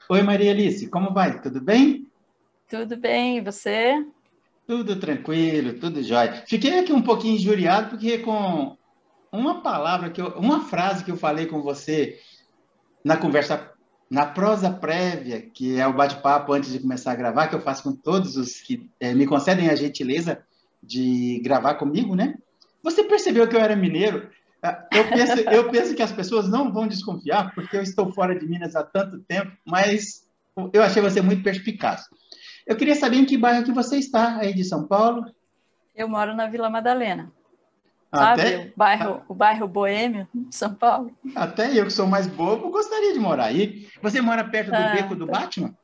Oi, Maria Alice, como vai? Tudo bem? Tudo bem, e você? Tudo tranquilo, tudo jóia. Fiquei aqui um pouquinho injuriado porque com uma palavra uma frase que eu falei com você na conversa, na prosa prévia, que é o bate-papo antes de começar a gravar, que eu faço com todos os que me concedem a gentileza de gravar comigo, né? Você percebeu que eu era mineiro? Eu penso que as pessoas não vão desconfiar, porque eu estou fora de Minas há tanto tempo, mas eu achei você muito perspicaz. Eu queria saber em que bairro que você está aí de São Paulo. Eu moro na Vila Madalena, sabe? O Até, bairro, o bairro Boêmio de São Paulo. até eu, que sou mais bobo, gostaria de morar aí. Você mora perto do Beco Ah, do tá. Batman?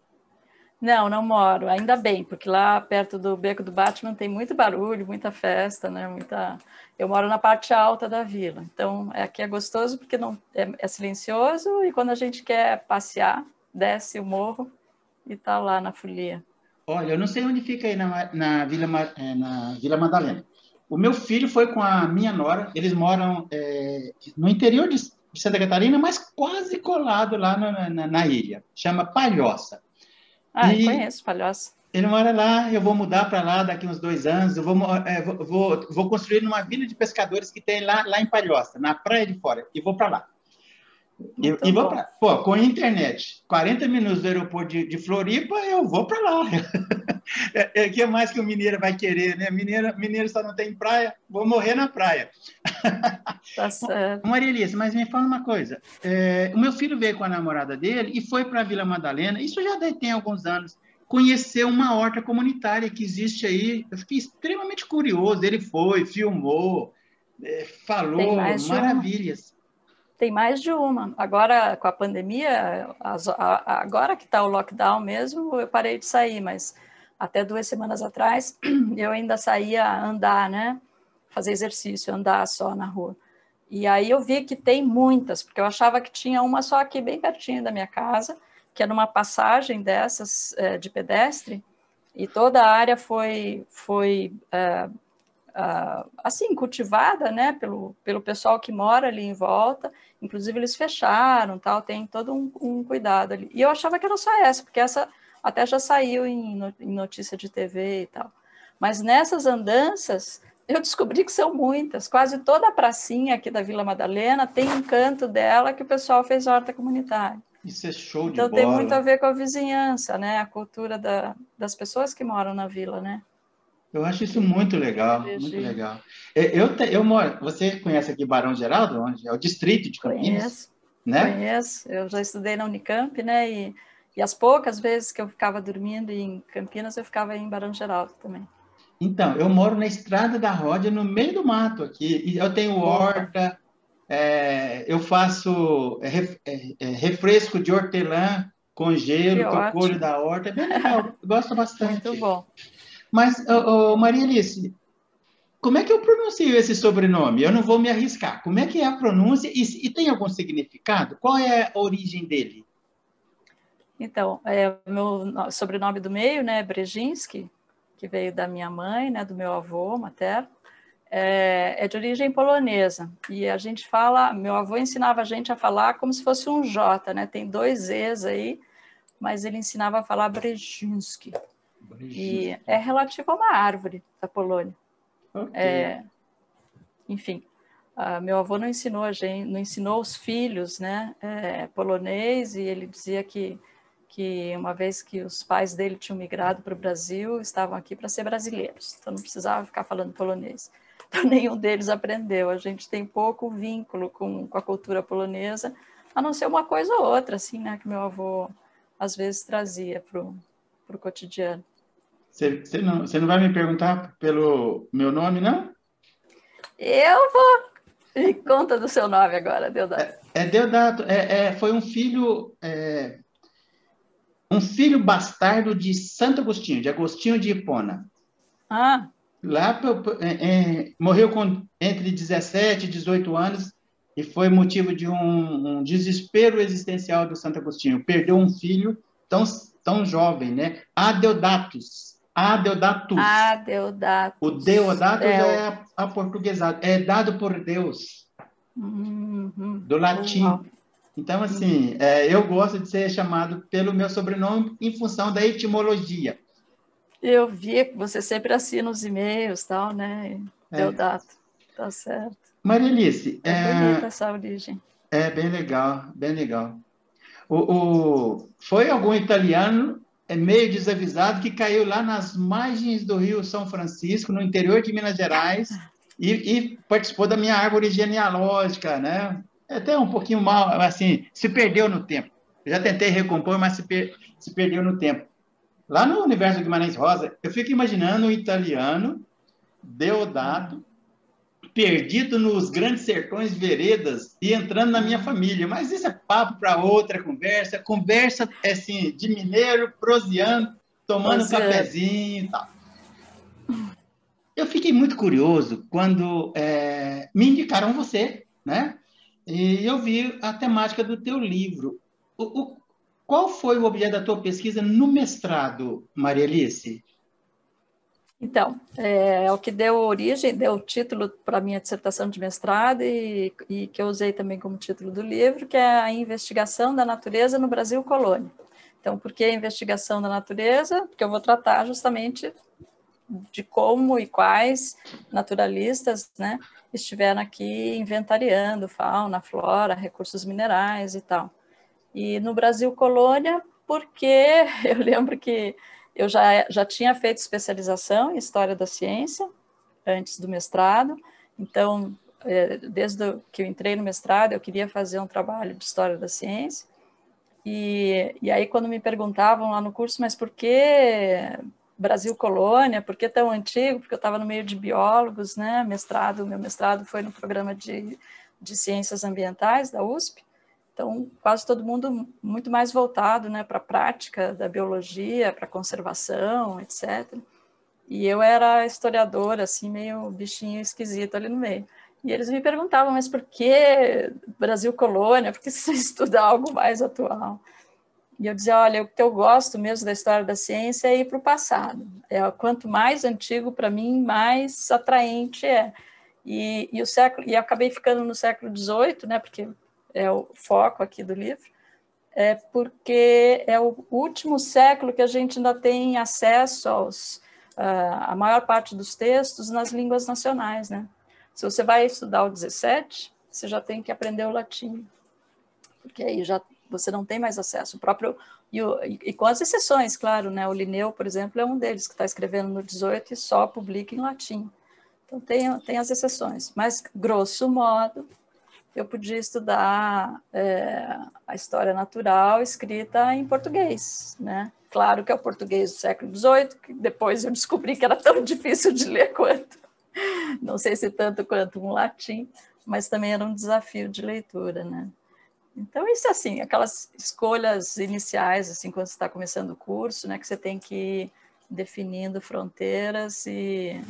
Não, não moro. Ainda bem, porque lá perto do Beco do Batman tem muito barulho, muita festa, né? Muita. Eu moro na parte alta da vila, então aqui é gostoso porque não é silencioso e quando a gente quer passear, desce o morro e tá lá na folia. Olha, eu não sei onde fica aí na Vila Madalena. O meu filho foi com a minha nora, eles moram no interior de Santa Catarina, mas quase colado lá na ilha. Chama Palhoça. Ah, eu E conheço Palhoça. ele mora lá, eu vou mudar para lá daqui uns 2 anos. Eu vou construir numa vila de pescadores que tem lá em Palhoça, na Praia de Fora, e vou para lá. E Muito vou bom. para. Pô, com a internet, 40 minutos do aeroporto de Floripa, eu vou para lá. Que mais que o mineiro vai querer, né? Mineiro só não tem praia, vou morrer na praia. Tá certo. Maria Elisa, mas me fala uma coisa. O meu filho veio com a namorada dele e foi para a Vila Madalena, isso já tem alguns anos, conheceu uma horta comunitária que existe aí. Eu fiquei extremamente curioso. Ele foi, filmou, Tem falou mais de uma. maravilhas. Tem mais de uma. Agora, com a pandemia, agora que está o lockdown mesmo, eu parei de sair, mas até 2 semanas atrás eu ainda saía a andar, né? Fazer exercício, andar só na rua. E aí eu vi que tem muitas, porque eu achava que tinha uma só aqui bem pertinho da minha casa, que era uma passagem dessas de pedestre, e toda a área foi assim, cultivada, né, pelo pessoal que mora ali em volta, inclusive eles fecharam, tal, tem todo um cuidado ali. E eu achava que era só essa, porque essa até já saiu em notícia de TV e tal. Mas nessas andanças, eu descobri que são muitas, quase toda a pracinha aqui da Vila Madalena tem um canto dela que o pessoal fez horta comunitária. Isso é show de Então tem muito a bola. ver com a vizinhança, né, a cultura das pessoas que moram na vila, né, Eu acho isso que muito legal, muito privilegiam. legal. Eu moro. Você conhece aqui Barão Geraldo, onde é o distrito de Campinas, Conheço, né? conheço. Eu já estudei na Unicamp, né? E as poucas vezes que eu ficava dormindo em Campinas, eu ficava em Barão Geraldo também. Então, eu moro na Estrada da Ródia, no meio do mato aqui. E eu tenho Boa, horta, eu faço refresco de hortelã com que gelo que eu colho ótimo, da horta. É bem legal, eu gosto muito bastante. bom. Mas, Maria Alice, como é que eu pronuncio esse sobrenome? Eu não vou me arriscar. Como é que é a pronúncia e tem algum significado? Qual é a origem dele? Então, o meu sobrenome do meio, né, Brzezinski, que veio da minha mãe, né, do meu avô materno, é de origem polonesa. E a gente fala, meu avô ensinava a gente a falar como se fosse um J, né? Tem dois E's aí, mas ele ensinava a falar Brzezinski. E Brzezinski. é relativo a uma árvore da Polônia. Ok. Enfim, meu avô não ensinou a gente, não ensinou os filhos, né, polonês, e ele dizia que uma vez que os pais dele tinham migrado para o Brasil, estavam aqui para ser brasileiros, então não precisava ficar falando polonês. Então nenhum deles aprendeu. A gente tem pouco vínculo com a cultura polonesa, a não ser uma coisa ou outra, assim, né, que meu avô às vezes trazia para o cotidiano. Você não vai me perguntar pelo meu nome, não? Eu vou. E conta do seu nome agora, Deodato. Deodato. Foi um filho bastardo de Santo Agostinho, de Agostinho de Hipona. Ah, Lá morreu entre 17 e 18 anos e foi motivo de um desespero existencial do Santo Agostinho. Perdeu um filho tão, tão jovem, né? Adeodatus. Adeodatus. O Deodatus. Deodatus é aportuguesado, é dado por Deus, Uhum. do Uau. latim. Então, assim, eu gosto de ser chamado pelo meu sobrenome em função da etimologia. Eu vi que você sempre assina os e-mails, tal, né? É. Deodato, tá certo. Maria Alice, É bonita essa origem. é bem legal, bem legal. Foi algum italiano meio desavisado que caiu lá nas margens do Rio São Francisco, no interior de Minas Gerais, e participou da minha árvore genealógica, né? É até um pouquinho mal, assim, se perdeu no tempo. Eu já tentei recompor, mas se perdeu no tempo. Lá no universo Guimarães Rosa, eu fico imaginando um italiano, Deodato, perdido nos grandes sertões veredas e entrando na minha família. Mas isso é papo para outra conversa. Conversa assim, de mineiro, proseando, tomando um cafezinho e tal. Eu fiquei muito curioso quando me indicaram você, né? E eu vi a temática do teu livro. Qual foi o objeto da tua pesquisa no mestrado, Maria Alice? Então, é o que deu origem, deu título para a minha dissertação de mestrado e que eu usei também como título do livro, que é a investigação da natureza no Brasil colônia. Então, por que a investigação da natureza? Porque eu vou tratar justamente de como e quais naturalistas, né, estiveram aqui inventariando fauna, flora, recursos minerais e tal. E no Brasil colônia, porque eu lembro que eu já tinha feito especialização em História da Ciência, antes do mestrado, então, desde que eu entrei no mestrado, eu queria fazer um trabalho de História da Ciência, e aí quando me perguntavam lá no curso, mas por que Brasil colônia, por que tão antigo? Porque eu estava no meio de biólogos, né, meu mestrado foi no programa de Ciências Ambientais da USP, então, quase todo mundo muito mais voltado, né, para a prática da biologia, para a conservação, etc. E eu era historiadora, assim, meio bichinho esquisito ali no meio. E eles me perguntavam, mas por que Brasil colônia? Por que você estuda algo mais atual? E eu dizia, olha, o que eu gosto mesmo da história da ciência é ir para o passado. Quanto mais antigo, para mim, mais atraente é. E eu acabei ficando no século XVIII, né, porque é o foco aqui do livro, porque é o último século que a gente ainda tem acesso a maior parte dos textos nas línguas nacionais, né? Se você vai estudar o 17, você já tem que aprender o latim, porque aí você não tem mais acesso. O próprio e com as exceções, claro, né? O Linneu, por exemplo, é um deles que está escrevendo no 18 e só publica em latim. Então tem as exceções, mas grosso modo eu podia estudar a história natural escrita em português, né? Claro que é o português do século XVIII, que depois eu descobri que era tão difícil de ler quanto, não sei se tanto quanto um latim, mas também era um desafio de leitura, né? Então, isso assim, aquelas escolhas iniciais, assim, quando você está começando o curso, né, que você tem que ir definindo fronteiras e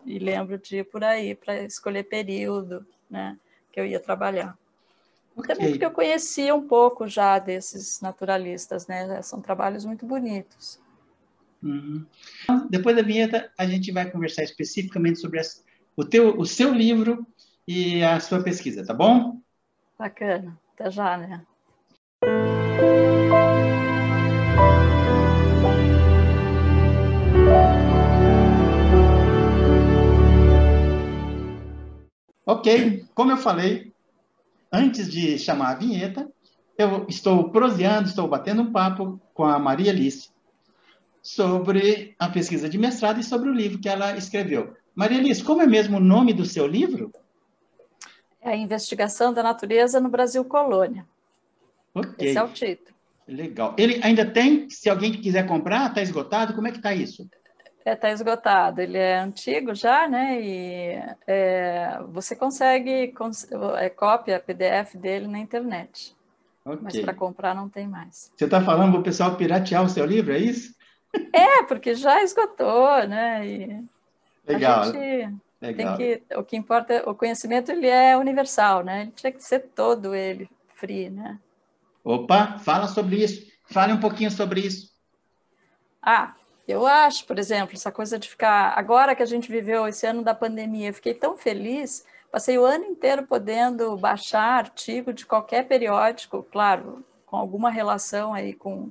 lembro de ir por aí para escolher período, né, que eu ia trabalhar. Okay. Também porque eu conhecia um pouco já desses naturalistas, né? São trabalhos muito bonitos. Uhum. Depois da vinheta, a gente vai conversar especificamente sobre o seu livro e a sua pesquisa, tá bom? Bacana. Até já, né? Ok, como eu falei, antes de chamar a vinheta, eu estou proseando, estou batendo um papo com a Maria Alice sobre a pesquisa de mestrado e sobre o livro que ela escreveu. Maria Alice, como é mesmo o nome do seu livro? É a investigação da natureza no Brasil colônia. Ok. Esse é o título. Legal. Ele ainda tem, se alguém quiser comprar, está esgotado? Como é que está isso? Está esgotado. Ele é antigo já, né? E você consegue cópia PDF dele na internet. Ok. Mas para comprar não tem mais. Você está falando para o pessoal piratear o seu livro, é isso? Porque já esgotou, né? E legal. a gente legal. o que importa, o conhecimento ele é universal, né? Ele tinha que ser todo ele free, né? Opa, fala sobre isso. Fale um pouquinho sobre isso. Eu acho, por exemplo, essa coisa de ficar... Agora que a gente viveu esse ano da pandemia, eu fiquei tão feliz, Passei o ano inteiro podendo baixar artigo de qualquer periódico, claro, com alguma relação aí com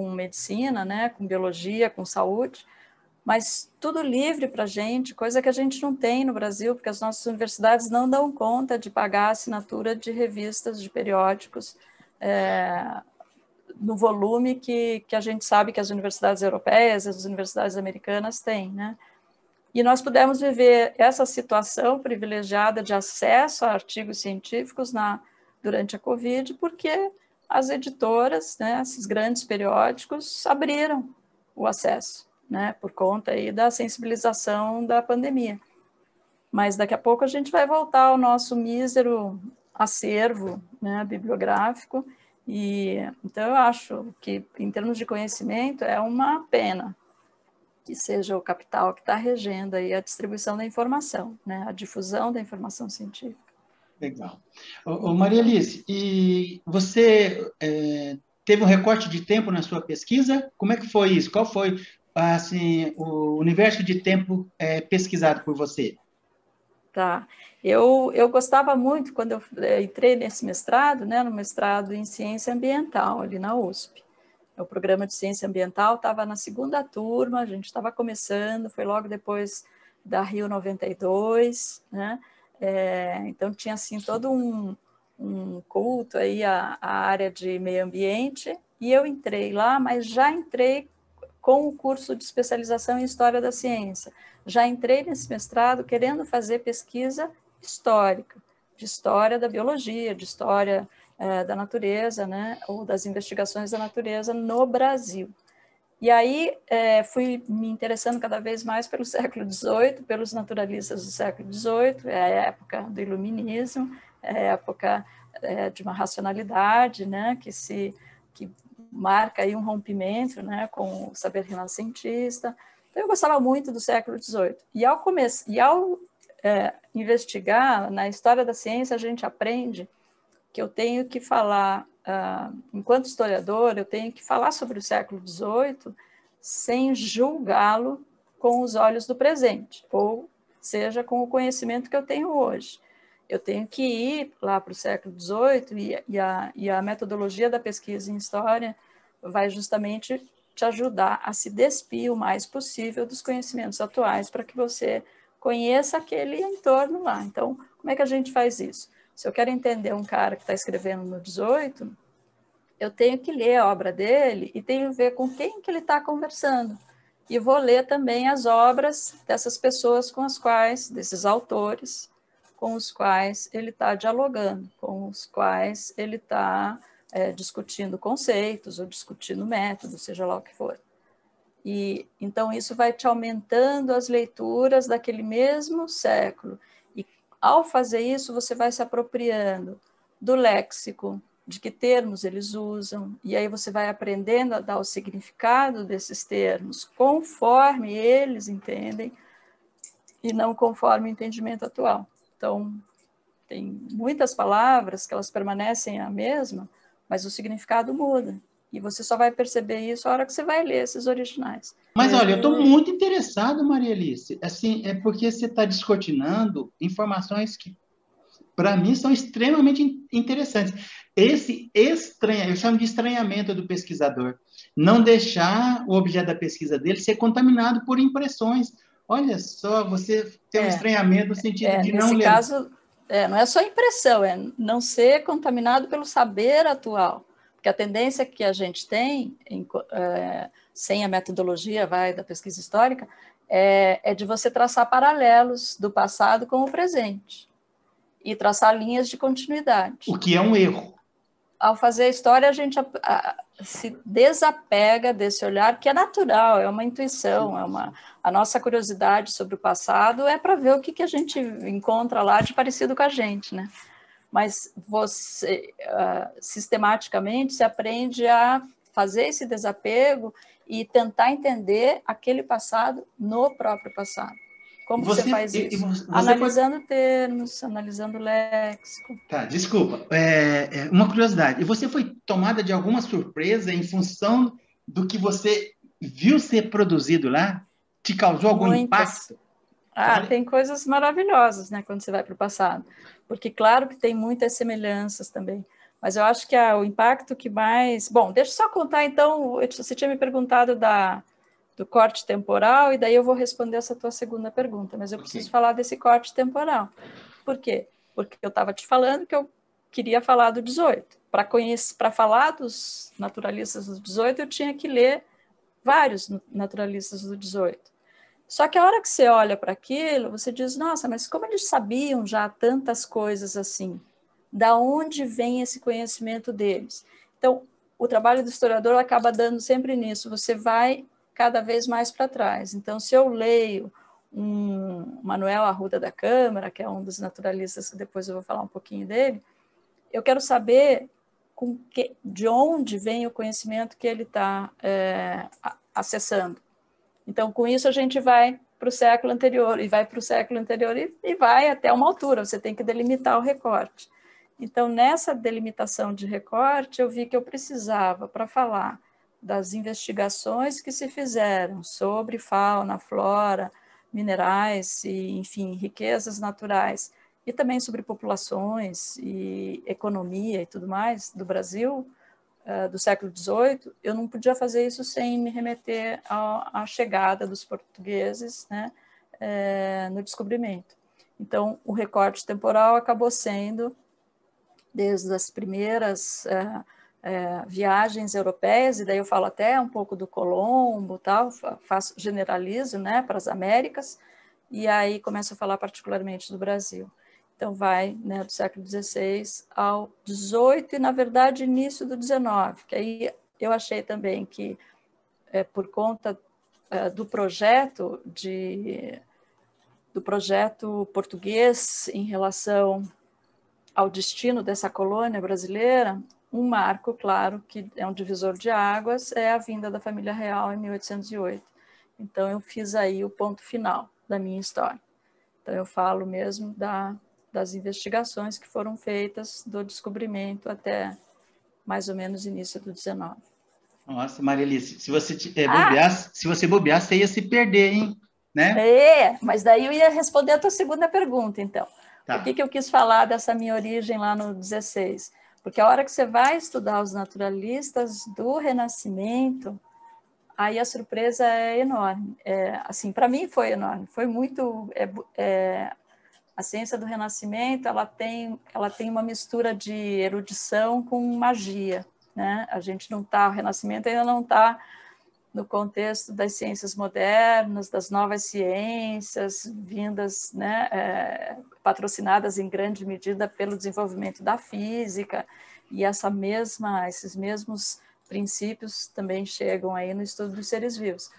medicina, né, com biologia, com saúde, mas tudo livre para a gente, coisa que a gente não tem no Brasil, porque as nossas universidades não dão conta de pagar a assinatura de revistas, de periódicos, no volume que a gente sabe que as universidades europeias, as universidades americanas têm, né? E nós pudemos viver essa situação privilegiada de acesso a artigos científicos durante a Covid, porque as editoras, né, esses grandes periódicos, abriram o acesso, né, por conta aí da sensibilização da pandemia. Mas daqui a pouco a gente vai voltar ao nosso mísero acervo, né, bibliográfico, e então eu acho que, em termos de conhecimento, é uma pena que seja o capital que está regendo aí a distribuição da informação, né, a difusão da informação científica. Legal. Maria Alice, e você teve um recorte de tempo na sua pesquisa? Como é que foi isso? Qual foi, assim, o universo de tempo pesquisado por você? Tá. Eu gostava muito, quando eu entrei nesse mestrado, né, no mestrado em ciência ambiental, ali na USP. O programa de ciência ambiental estava na segunda turma, a gente estava começando, foi logo depois da Rio 92, né? Então tinha assim todo um culto aí à área de meio ambiente, e eu entrei lá, mas já entrei com o curso de especialização em História da Ciência. Já entrei nesse mestrado querendo fazer pesquisa histórica, de história da biologia, de história da natureza, né, ou das investigações da natureza no Brasil. E aí fui me interessando cada vez mais pelo século XVIII, pelos naturalistas do século XVIII, é a época do iluminismo, é a época de uma racionalidade, né, que marca aí um rompimento, né, com o saber renascentista. Então eu gostava muito do século XVIII. E ao investigar na história da ciência, a gente aprende que eu tenho que falar, enquanto historiador, eu tenho que falar sobre o século XVIII sem julgá-lo com os olhos do presente, ou seja, com o conhecimento que eu tenho hoje. Eu tenho que ir lá para o século XVIII e a metodologia da pesquisa em história vai justamente te ajudar a se despir o mais possível dos conhecimentos atuais para que você conheça aquele entorno lá. Então, como é que a gente faz isso? Se eu quero entender um cara que está escrevendo no 18, eu tenho que ler a obra dele e tenho que ver com quem que ele está conversando. E vou ler também as obras dessas pessoas com as quais, desses autores, com os quais ele está dialogando, com os quais ele está discutindo conceitos ou discutindo métodos, seja lá o que for. E então isso vai te aumentando as leituras daquele mesmo século. E ao fazer isso, você vai se apropriando do léxico, de que termos eles usam, e aí você vai aprendendo a dar o significado desses termos conforme eles entendem e não conforme o entendimento atual. Então, tem muitas palavras que elas permanecem a mesma, mas o significado muda. E você só vai perceber isso a hora que você vai ler esses originais. Mas, olha, eu estou muito interessado, Maria Alice, assim, é porque você está descortinando informações que, para mim, são extremamente interessantes. Eu chamo de estranhamento do pesquisador. Não deixar o objeto da pesquisa dele ser contaminado por impressões. Olha só, você tem um estranhamento no sentido de não ler. Nesse caso, não é só impressão, é não ser contaminado pelo saber atual. Porque a tendência que a gente tem, sem a metodologia da pesquisa histórica, é de você traçar paralelos do passado com o presente e traçar linhas de continuidade. O que é um erro. Ao fazer a história, a gente se desapega desse olhar, que é natural, é uma intuição, a nossa curiosidade sobre o passado é para ver o que a gente encontra lá de parecido com a gente, né? Mas você, sistematicamente, se aprende a fazer esse desapego e tentar entender aquele passado no próprio passado. Como você faz isso? Analisando termos, analisando léxico. Tá, desculpa. Uma curiosidade. E você foi tomada de alguma surpresa em função do que você viu ser produzido lá? Te causou algum impacto? Tem coisas maravilhosas, né, quando você vai para o passado. Porque, claro que tem muitas semelhanças também. Mas eu acho que o impacto que mais... Bom, deixa eu só contar, então, você tinha me perguntado do corte temporal, e daí eu vou responder essa tua segunda pergunta, mas eu preciso falar desse corte temporal. Por quê? Porque eu estava te falando que eu queria falar do 18. Para falar dos naturalistas do 18, eu tinha que ler vários naturalistas do 18. Só que a hora que você olha para aquilo, você diz, nossa, mas como eles sabiam já tantas coisas assim? Da onde vem esse conhecimento deles? Então, o trabalho do historiador acaba dando sempre nisso, você vai cada vez mais para trás. Então, se eu leio Manuel Arruda da Câmara, que é um dos naturalistas, que depois eu vou falar um pouquinho dele, eu quero saber de onde vem o conhecimento que ele está acessando. Então, com isso, a gente vai para o século anterior, e vai para o século anterior, e vai até uma altura, você tem que delimitar o recorte. Então, nessa delimitação de recorte, eu vi que eu precisava, para falar das investigações que se fizeram sobre fauna, flora, minerais e, enfim, riquezas naturais, e também sobre populações e economia e tudo mais do Brasil, do século XVIII, eu não podia fazer isso sem me remeter à chegada dos portugueses, né, no descobrimento. Então, o recorte temporal acabou sendo, desde as primeiras viagens europeias, e daí eu falo até um pouco do Colombo, tal, generalizo, né, para as Américas, e aí começo a falar particularmente do Brasil. Então, vai, né, do século XVI ao XVIII e, na verdade, início do XIX, que aí eu achei também que, por conta do projeto português em relação ao destino dessa colônia brasileira, um marco, claro, que é um divisor de águas, é a vinda da família real em 1808. Então, eu fiz aí o ponto final da minha história. Então, eu falo mesmo das investigações que foram feitas do descobrimento até mais ou menos início do 19. Nossa, Marielice, se você bobear, você ia se perder, hein? Né? Mas daí eu ia responder a tua segunda pergunta, então. Tá. Por que eu quis falar dessa minha origem lá no 16? Porque a hora que você vai estudar os naturalistas do Renascimento, aí a surpresa é enorme. Assim, para mim foi enorme. Foi muito... a ciência do Renascimento, ela tem uma mistura de erudição com magia, né? O Renascimento ainda não está no contexto das ciências modernas, das novas ciências vindas, né, patrocinadas em grande medida pelo desenvolvimento da física, e esses mesmos princípios também chegam aí no estudo dos seres vivos.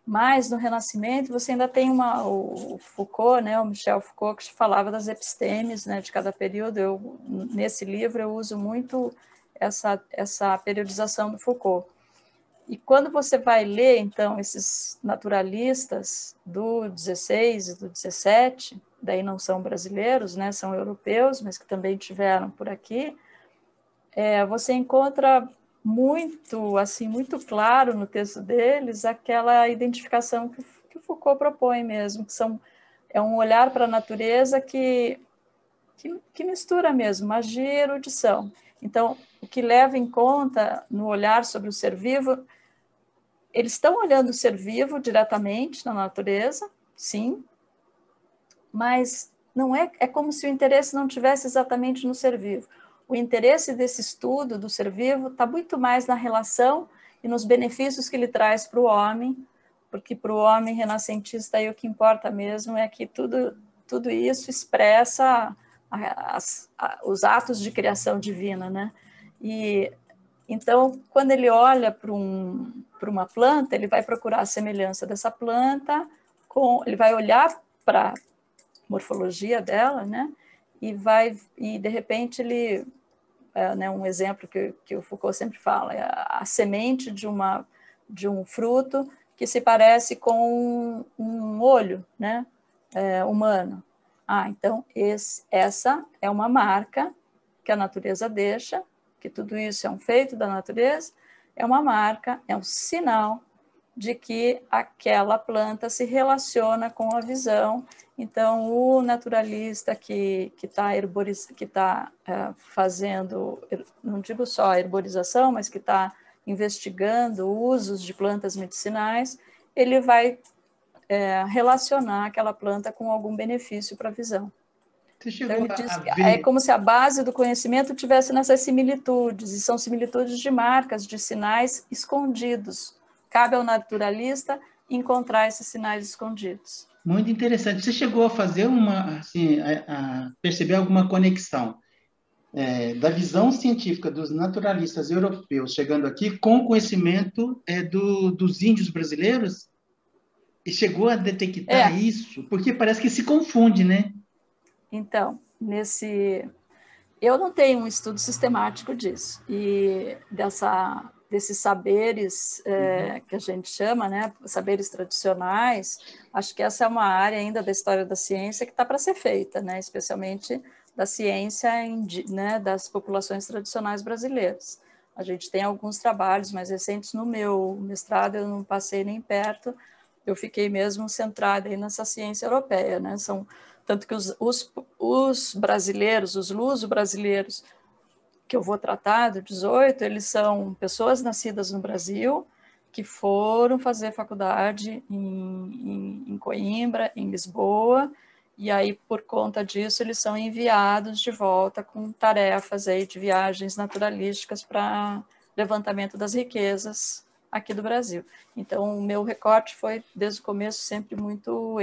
Mas no Renascimento você ainda tem o Foucault, né, o Michel Foucault, que falava das epistemes, né, de cada período. Nesse livro eu uso muito essa periodização do Foucault. E quando você vai ler, então, esses naturalistas do 16 e do 17, daí não são brasileiros, né, são europeus, mas que também tiveram por aqui, você encontra muito claro no texto deles aquela identificação que Foucault propõe mesmo, que é um olhar para a natureza que mistura mesmo magia e erudição. Então, o que leva em conta no olhar sobre o ser vivo, eles estão olhando o ser vivo diretamente na natureza, sim, mas não é como se o interesse não tivesse exatamente no ser vivo. O interesse desse estudo do ser vivo está muito mais na relação e nos benefícios que ele traz para o homem, porque para o homem renascentista aí o que importa mesmo é que tudo isso expressa os atos de criação divina, né? E então, quando ele olha para uma planta, ele vai procurar a semelhança dessa planta, ele vai olhar para a morfologia dela, né? E de repente ele, né, um exemplo que o Foucault sempre fala, é a semente de um fruto que se parece com um olho, né, humano. Então essa é uma marca que a natureza deixa, que tudo isso é um feito da natureza, é uma marca, é um sinal de que aquela planta se relaciona com a visão. Então, o naturalista que está fazendo, não digo só a herborização, mas que está investigando usos de plantas medicinais, ele vai relacionar aquela planta com algum benefício para a visão. Você chegou Então, ele diz a que é ver... como se a base do conhecimento tivesse nessas similitudes, e são similitudes de marcas, de sinais escondidos. Cabe ao naturalista encontrar esses sinais escondidos. Muito interessante. Você chegou a fazer assim, a perceber alguma conexão da visão científica dos naturalistas europeus chegando aqui com o conhecimento dos índios brasileiros? E chegou a detectar isso? Porque parece que se confunde, né? Então, eu não tenho um estudo sistemático disso, e desses saberes que a gente chama, né, saberes tradicionais. Acho que essa é uma área ainda da história da ciência que está para ser feita, né, especialmente da ciência né, das populações tradicionais brasileiras. A gente tem alguns trabalhos mais recentes. No meu mestrado eu não passei nem perto, eu fiquei mesmo centrada aí nessa ciência europeia, né? Tanto que os brasileiros, os luso-brasileiros que eu vou tratar, do 18, eles são pessoas nascidas no Brasil, que foram fazer faculdade em Coimbra, em Lisboa, e aí, por conta disso, eles são enviados de volta com tarefas aí de viagens naturalísticas para levantamento das riquezas aqui do Brasil. Então, o meu recorte foi, desde o começo, sempre muito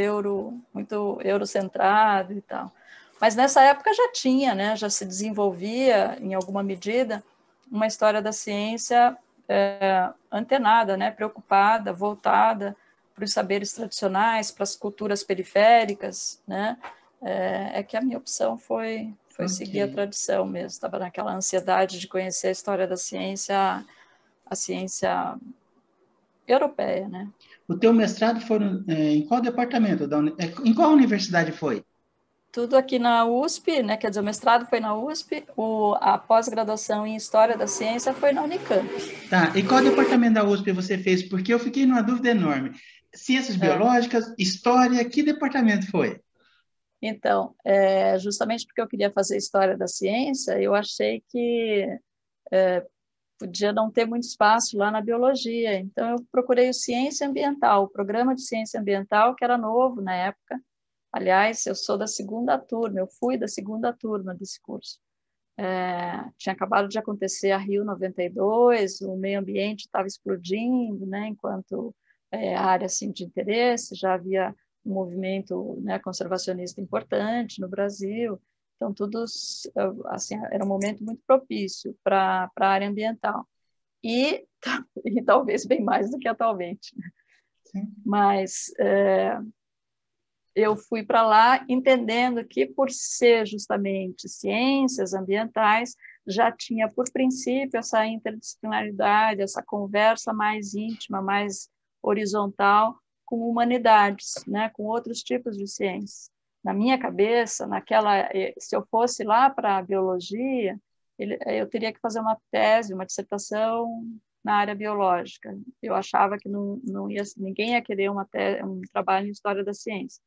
eurocentrado e tal. Mas nessa época já tinha, né, já se desenvolvia, em alguma medida, uma história da ciência antenada, né, preocupada, voltada para os saberes tradicionais, para as culturas periféricas, né? Que a minha opção foi seguir a tradição mesmo. Estava naquela ansiedade de conhecer a história da ciência, a ciência europeia, né? O teu mestrado foi em qual departamento? Em qual universidade foi? Tudo aqui na USP, né? Quer dizer, o mestrado foi na USP, a pós-graduação em História da Ciência foi na Unicamp. Tá, e qual departamento da USP você fez? Porque eu fiquei numa dúvida enorme. Ciências biológicas, história, que departamento foi? Então, justamente porque eu queria fazer História da Ciência, eu achei que podia não ter muito espaço lá na biologia. Então, eu procurei o Ciência Ambiental, o programa de Ciência Ambiental, que era novo na época. Aliás, eu sou da segunda turma, eu fui da segunda turma desse curso. Tinha acabado de acontecer a Rio 92, o meio ambiente estava explodindo, né, enquanto área assim, de interesse, já havia um movimento, né, conservacionista importante no Brasil, então tudo assim, era um momento muito propício para a área ambiental, e talvez bem mais do que atualmente. Sim. Mas eu fui para lá entendendo que, por ser justamente ciências ambientais, já tinha, por princípio, essa interdisciplinaridade, essa conversa mais íntima, mais horizontal com humanidades, né, com outros tipos de ciências. Na minha cabeça, se eu fosse lá para a biologia, eu teria que fazer uma tese, uma dissertação na área biológica. Eu achava que ninguém ia querer um trabalho em história da ciência.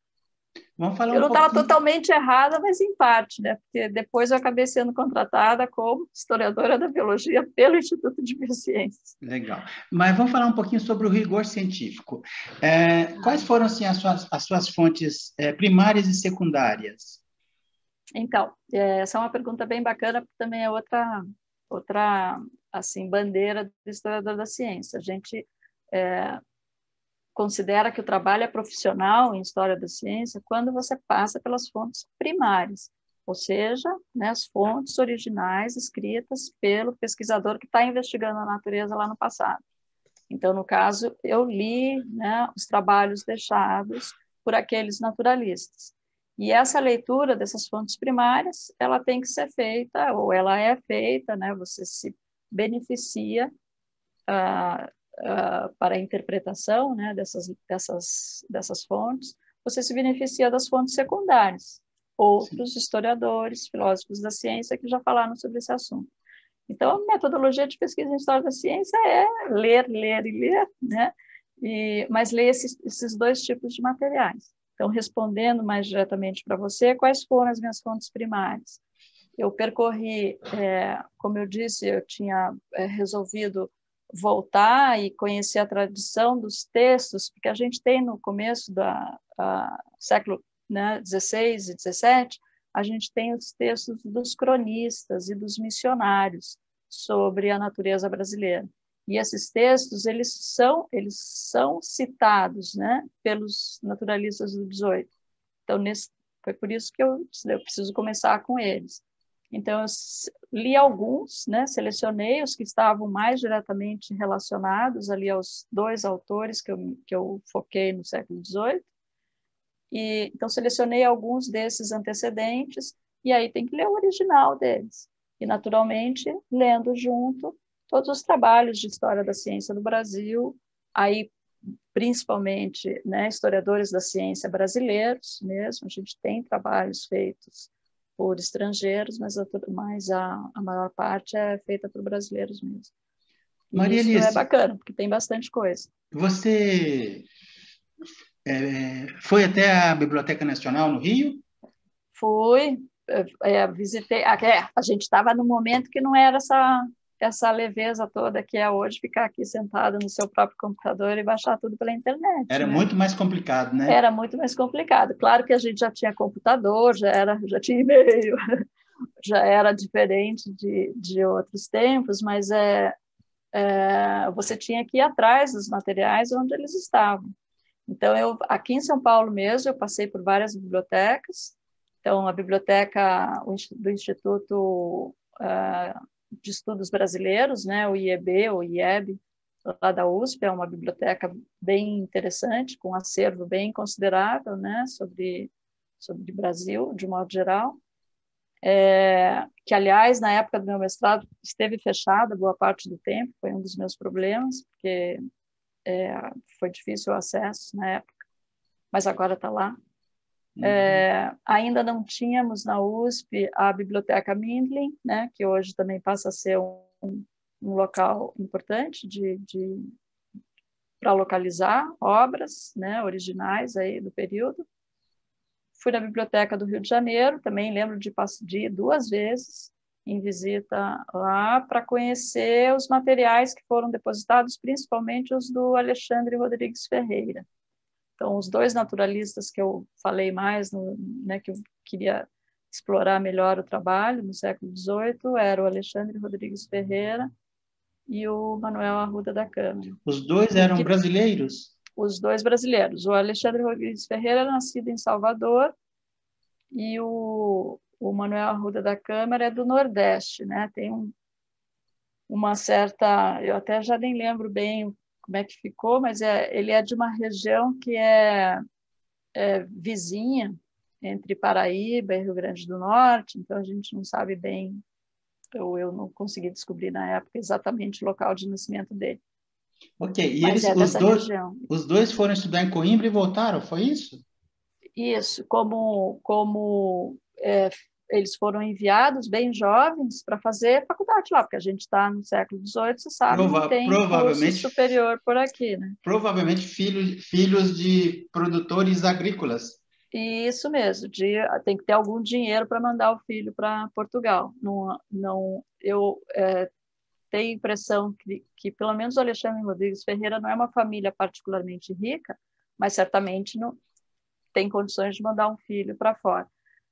Vamos falar eu não estava pouquinho... totalmente errada, mas em parte, né? Porque depois eu acabei sendo contratada como historiadora da biologia pelo Instituto de Biociências. Legal. Mas vamos falar um pouquinho sobre o rigor científico. Quais foram assim, as suas fontes primárias e secundárias? Então, essa é uma pergunta bem bacana, porque também é outra assim, bandeira do historiador da ciência. A gente considera que o trabalho é profissional em história da ciência quando você passa pelas fontes primárias, ou seja, né, as fontes originais escritas pelo pesquisador que está investigando a natureza lá no passado. Então, no caso, eu li, né, os trabalhos deixados por aqueles naturalistas. E essa leitura dessas fontes primárias, ela tem que ser feita, ou ela é feita, né, você se beneficia para a interpretação, né, dessas fontes, você se beneficia das fontes secundárias. Outros historiadores, filósofos da ciência que já falaram sobre esse assunto. Então, a metodologia de pesquisa em história da ciência é ler, ler e ler, né? Mas leia esses dois tipos de materiais. Então, respondendo mais diretamente para você, quais foram as minhas fontes primárias? Eu percorri, como eu disse, eu tinha resolvido voltar e conhecer a tradição dos textos, porque a gente tem no começo do século, né, 16 e 17, a gente tem os textos dos cronistas e dos missionários sobre a natureza brasileira. E esses textos, eles são citados, né, pelos naturalistas do 18. Então, foi por isso que eu preciso começar com eles. Então, eu li alguns, né, selecionei os que estavam mais diretamente relacionados ali aos dois autores que eu foquei no século XVIII. Então, selecionei alguns desses antecedentes, e aí tem que ler o original deles. E, naturalmente, lendo junto todos os trabalhos de história da ciência no Brasil, aí principalmente, né, historiadores da ciência brasileiros mesmo, a gente tem trabalhos feitos por estrangeiros, mas a maior parte é feita por brasileiros mesmo. E Maria isso é Alice, bacana, porque tem bastante coisa. você foi até a Biblioteca Nacional no Rio? Fui, visitei. A gente estava no momento que não era essa leveza toda que é hoje, ficar aqui sentado no seu próprio computador e baixar tudo pela internet. Era, né, muito muito mais complicado, né? Era muito mais complicado. Claro que a gente já tinha computador, já tinha e-mail, já era diferente de outros tempos, mas você tinha que ir atrás dos materiais onde eles estavam. Então, aqui em São Paulo mesmo, eu passei por várias bibliotecas. Então, a biblioteca do Instituto de Estudos Brasileiros, né, o IEB, ou IEB, lá da USP, é uma biblioteca bem interessante, com um acervo bem considerável, né, sobre Brasil, de modo geral. Que, aliás, na época do meu mestrado, esteve fechada boa parte do tempo, foi um dos meus problemas, porque foi difícil o acesso na época, mas agora está lá. Ainda não tínhamos na USP a Biblioteca Mindlin, né, que hoje também passa a ser um local importante para localizar obras, né, originais aí do período. Fui na Biblioteca do Rio de Janeiro, também lembro de ir 2 vezes em visita lá para conhecer os materiais que foram depositados, principalmente os do Alexandre Rodrigues Ferreira. Então, os 2 naturalistas que eu falei mais, né, que eu queria explorar melhor o trabalho no século XVIII, eram o Alexandre Rodrigues Ferreira e o Manuel Arruda da Câmara. Os 2 eram brasileiros? Os 2 brasileiros. O Alexandre Rodrigues Ferreira era nascido em Salvador e o Manuel Arruda da Câmara é do Nordeste, né? Tem uma certa... Eu até já nem lembro bem como é que ficou, mas ele é de uma região que é vizinha entre Paraíba e Rio Grande do Norte, então a gente não sabe bem, eu não consegui descobrir na época exatamente o local de nascimento dele. Ok, e mas dessa região. Os 2 foram estudar em Coimbra e voltaram, foi isso? Isso, como eles foram enviados bem jovens para fazer faculdade lá, porque a gente está no século XVIII, você sabe, não tem curso superior por aqui, né? Provavelmente filhos de produtores agrícolas. Isso mesmo, tem que ter algum dinheiro para mandar o filho para Portugal. Eu tenho a impressão que pelo menos o Alexandre Rodrigues Ferreira não é uma família particularmente rica, mas certamente não tem condições de mandar um filho para fora.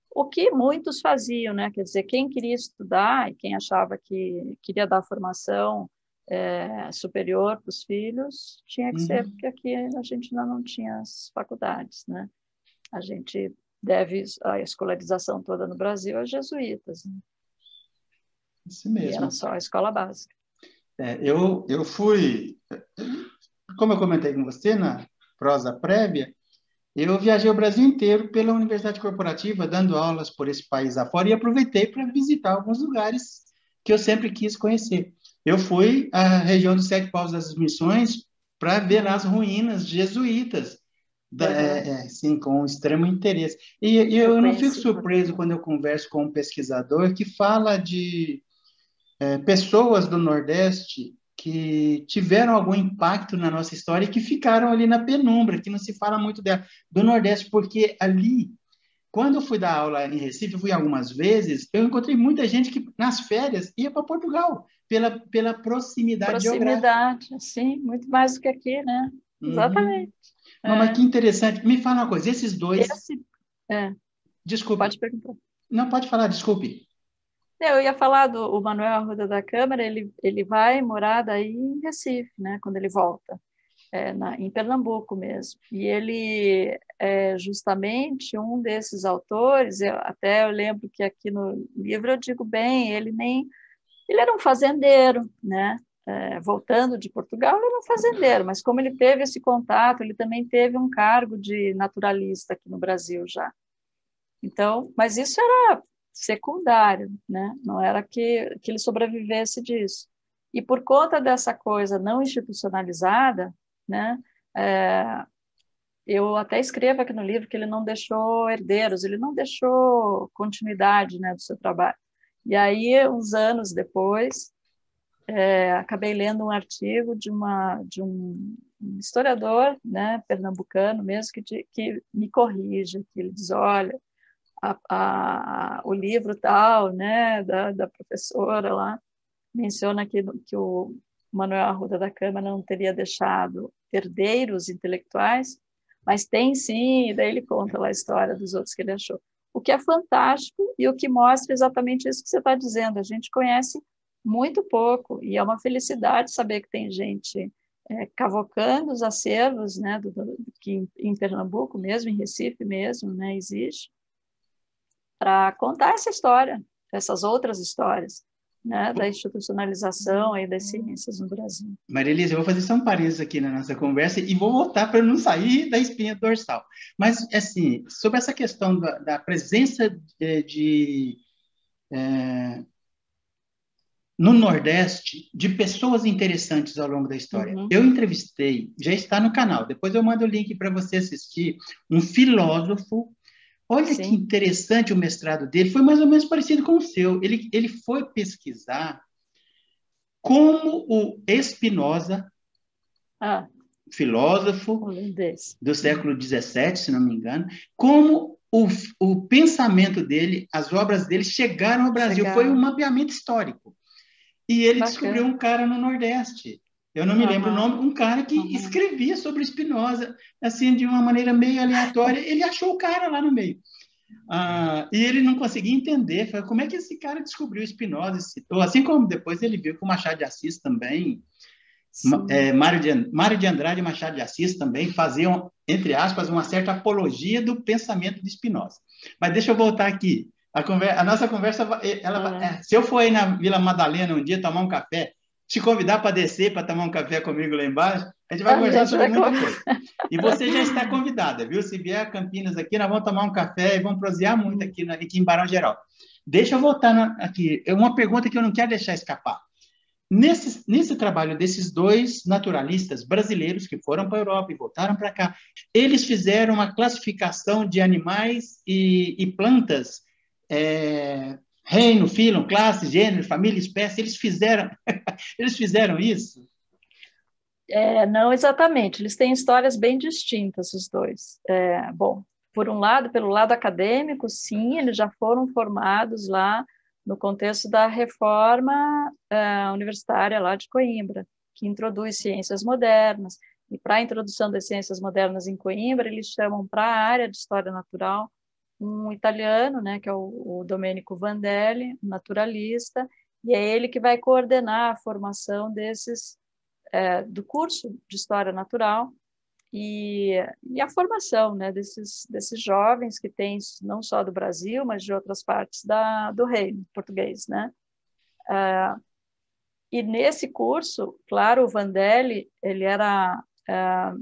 O que muitos faziam, né? Quer dizer, quem queria estudar e quem achava que queria dar formação superior para os filhos, tinha que ser, porque aqui a gente ainda não tinha as faculdades, né? A gente deve a escolarização toda no Brasil aos jesuítas, né? Isso mesmo. E era só a escola básica. Eu fui, como eu comentei com você na prosa prévia, eu viajei o Brasil inteiro pela Universidade Corporativa, dando aulas por esse país afora, e aproveitei para visitar alguns lugares que eu sempre quis conhecer. Eu fui à região dos 7 Povos das Missões para ver lá as ruínas jesuítas, sim, com extremo interesse. E eu não fico surpreso quando eu converso com um pesquisador que fala de pessoas do Nordeste que tiveram algum impacto na nossa história e que ficaram ali na penumbra, que não se fala muito dela, do Nordeste, porque ali, quando eu fui dar aula em Recife, eu fui algumas vezes, eu encontrei muita gente que, nas férias, ia para Portugal, pela proximidade geográfica. Proximidade, sim, muito mais do que aqui, né? Uhum. Exatamente. Não, mas É, que interessante. Me fala uma coisa, esses dois... esse, é, pode Desculpe. perguntar. Não, pode falar, desculpe. Eu ia falar do o Manuel Arruda da Câmara, ele vai morar daí em Recife, né, quando ele volta, em Pernambuco mesmo. E ele é justamente um desses autores, eu lembro que aqui no livro eu digo bem, ele era um fazendeiro, né? Voltando de Portugal, ele era um fazendeiro, mas como ele teve esse contato, ele também teve um cargo de naturalista aqui no Brasil já. Então, mas isso era secundário, né? Não era que ele sobrevivesse disso. E por conta dessa coisa não institucionalizada, né? É, eu até escrevo aqui no livro que ele não deixou herdeiros, ele não deixou continuidade, né, do seu trabalho. E aí, uns anos depois, acabei lendo um artigo de um historiador, né, pernambucano mesmo, que me corrige, que ele diz, olha, o livro tal, né, da professora lá, menciona que o Manuel Arruda da Câmara não teria deixado herdeiros intelectuais, mas tem sim, e daí ele conta lá a história dos outros que ele achou. O que é fantástico e o que mostra exatamente isso que você está dizendo. A gente conhece muito pouco, e é uma felicidade saber que tem gente cavocando os acervos, né, que em Pernambuco mesmo, em Recife mesmo, né, existe, para contar essa história, essas outras histórias, né, da institucionalização e das ciências no Brasil. Maria Elisa, eu vou fazer só um parênteses aqui na nossa conversa e vou voltar para não sair da espinha dorsal. Mas, assim, sobre essa questão da presença no Nordeste de pessoas interessantes ao longo da história. Uhum. Eu entrevistei, já está no canal, depois eu mando o link para você assistir, um filósofo. Olha que Sim. interessante o mestrado dele, foi mais ou menos parecido com o seu. Ele foi pesquisar como o Spinoza, Ah, filósofo holandês. do século XVII, se não me engano, como o pensamento dele, as obras dele chegaram ao Brasil. Foi um Chegaram. mapeamento histórico. E ele descobriu Bacana. um cara no Nordeste. Eu não me lembro o Uhum. nome, um cara que Uhum. escrevia sobre Spinoza, assim, de uma maneira meio aleatória. Ele achou o cara lá no meio. E ele não conseguia entender, falou, como é que esse cara descobriu Spinoza e citou, assim como depois ele viu que o Machado de Assis também, Sim. Mário de Andrade e Machado de Assis também faziam, entre aspas, uma certa apologia do pensamento de Spinoza. Mas deixa eu voltar aqui. A nossa conversa, se eu for aí na Vila Madalena um dia tomar um café, te convidar para descer para tomar um café comigo lá embaixo, a gente vai A conversar gente sobre vai muita coisa. E você já está convidada, viu? Se vier a Campinas aqui, nós vamos tomar um café e vamos prosear muito aqui em Barão Geraldo. Deixa eu voltar aqui. É uma pergunta que eu não quero deixar escapar. Nesse trabalho desses dois naturalistas brasileiros que foram para a Europa e voltaram para cá, eles fizeram uma classificação de animais e plantas, reino, filo, classe, gênero, família, espécie. Eles fizeram isso? Não exatamente, eles têm histórias bem distintas, os dois. Bom, por um lado, pelo lado acadêmico, sim, eles já foram formados lá no contexto da reforma universitária lá de Coimbra, que introduz ciências modernas, e para a introdução das ciências modernas em Coimbra, eles chamam para a área de história natural um italiano, né, que é o Domenico Vandelli, um naturalista, e é ele que vai coordenar a formação do curso de História Natural e a formação, né, desses jovens que têm não só do Brasil, mas de outras partes do reino português, né? E nesse curso, claro, o Vandelli, ele era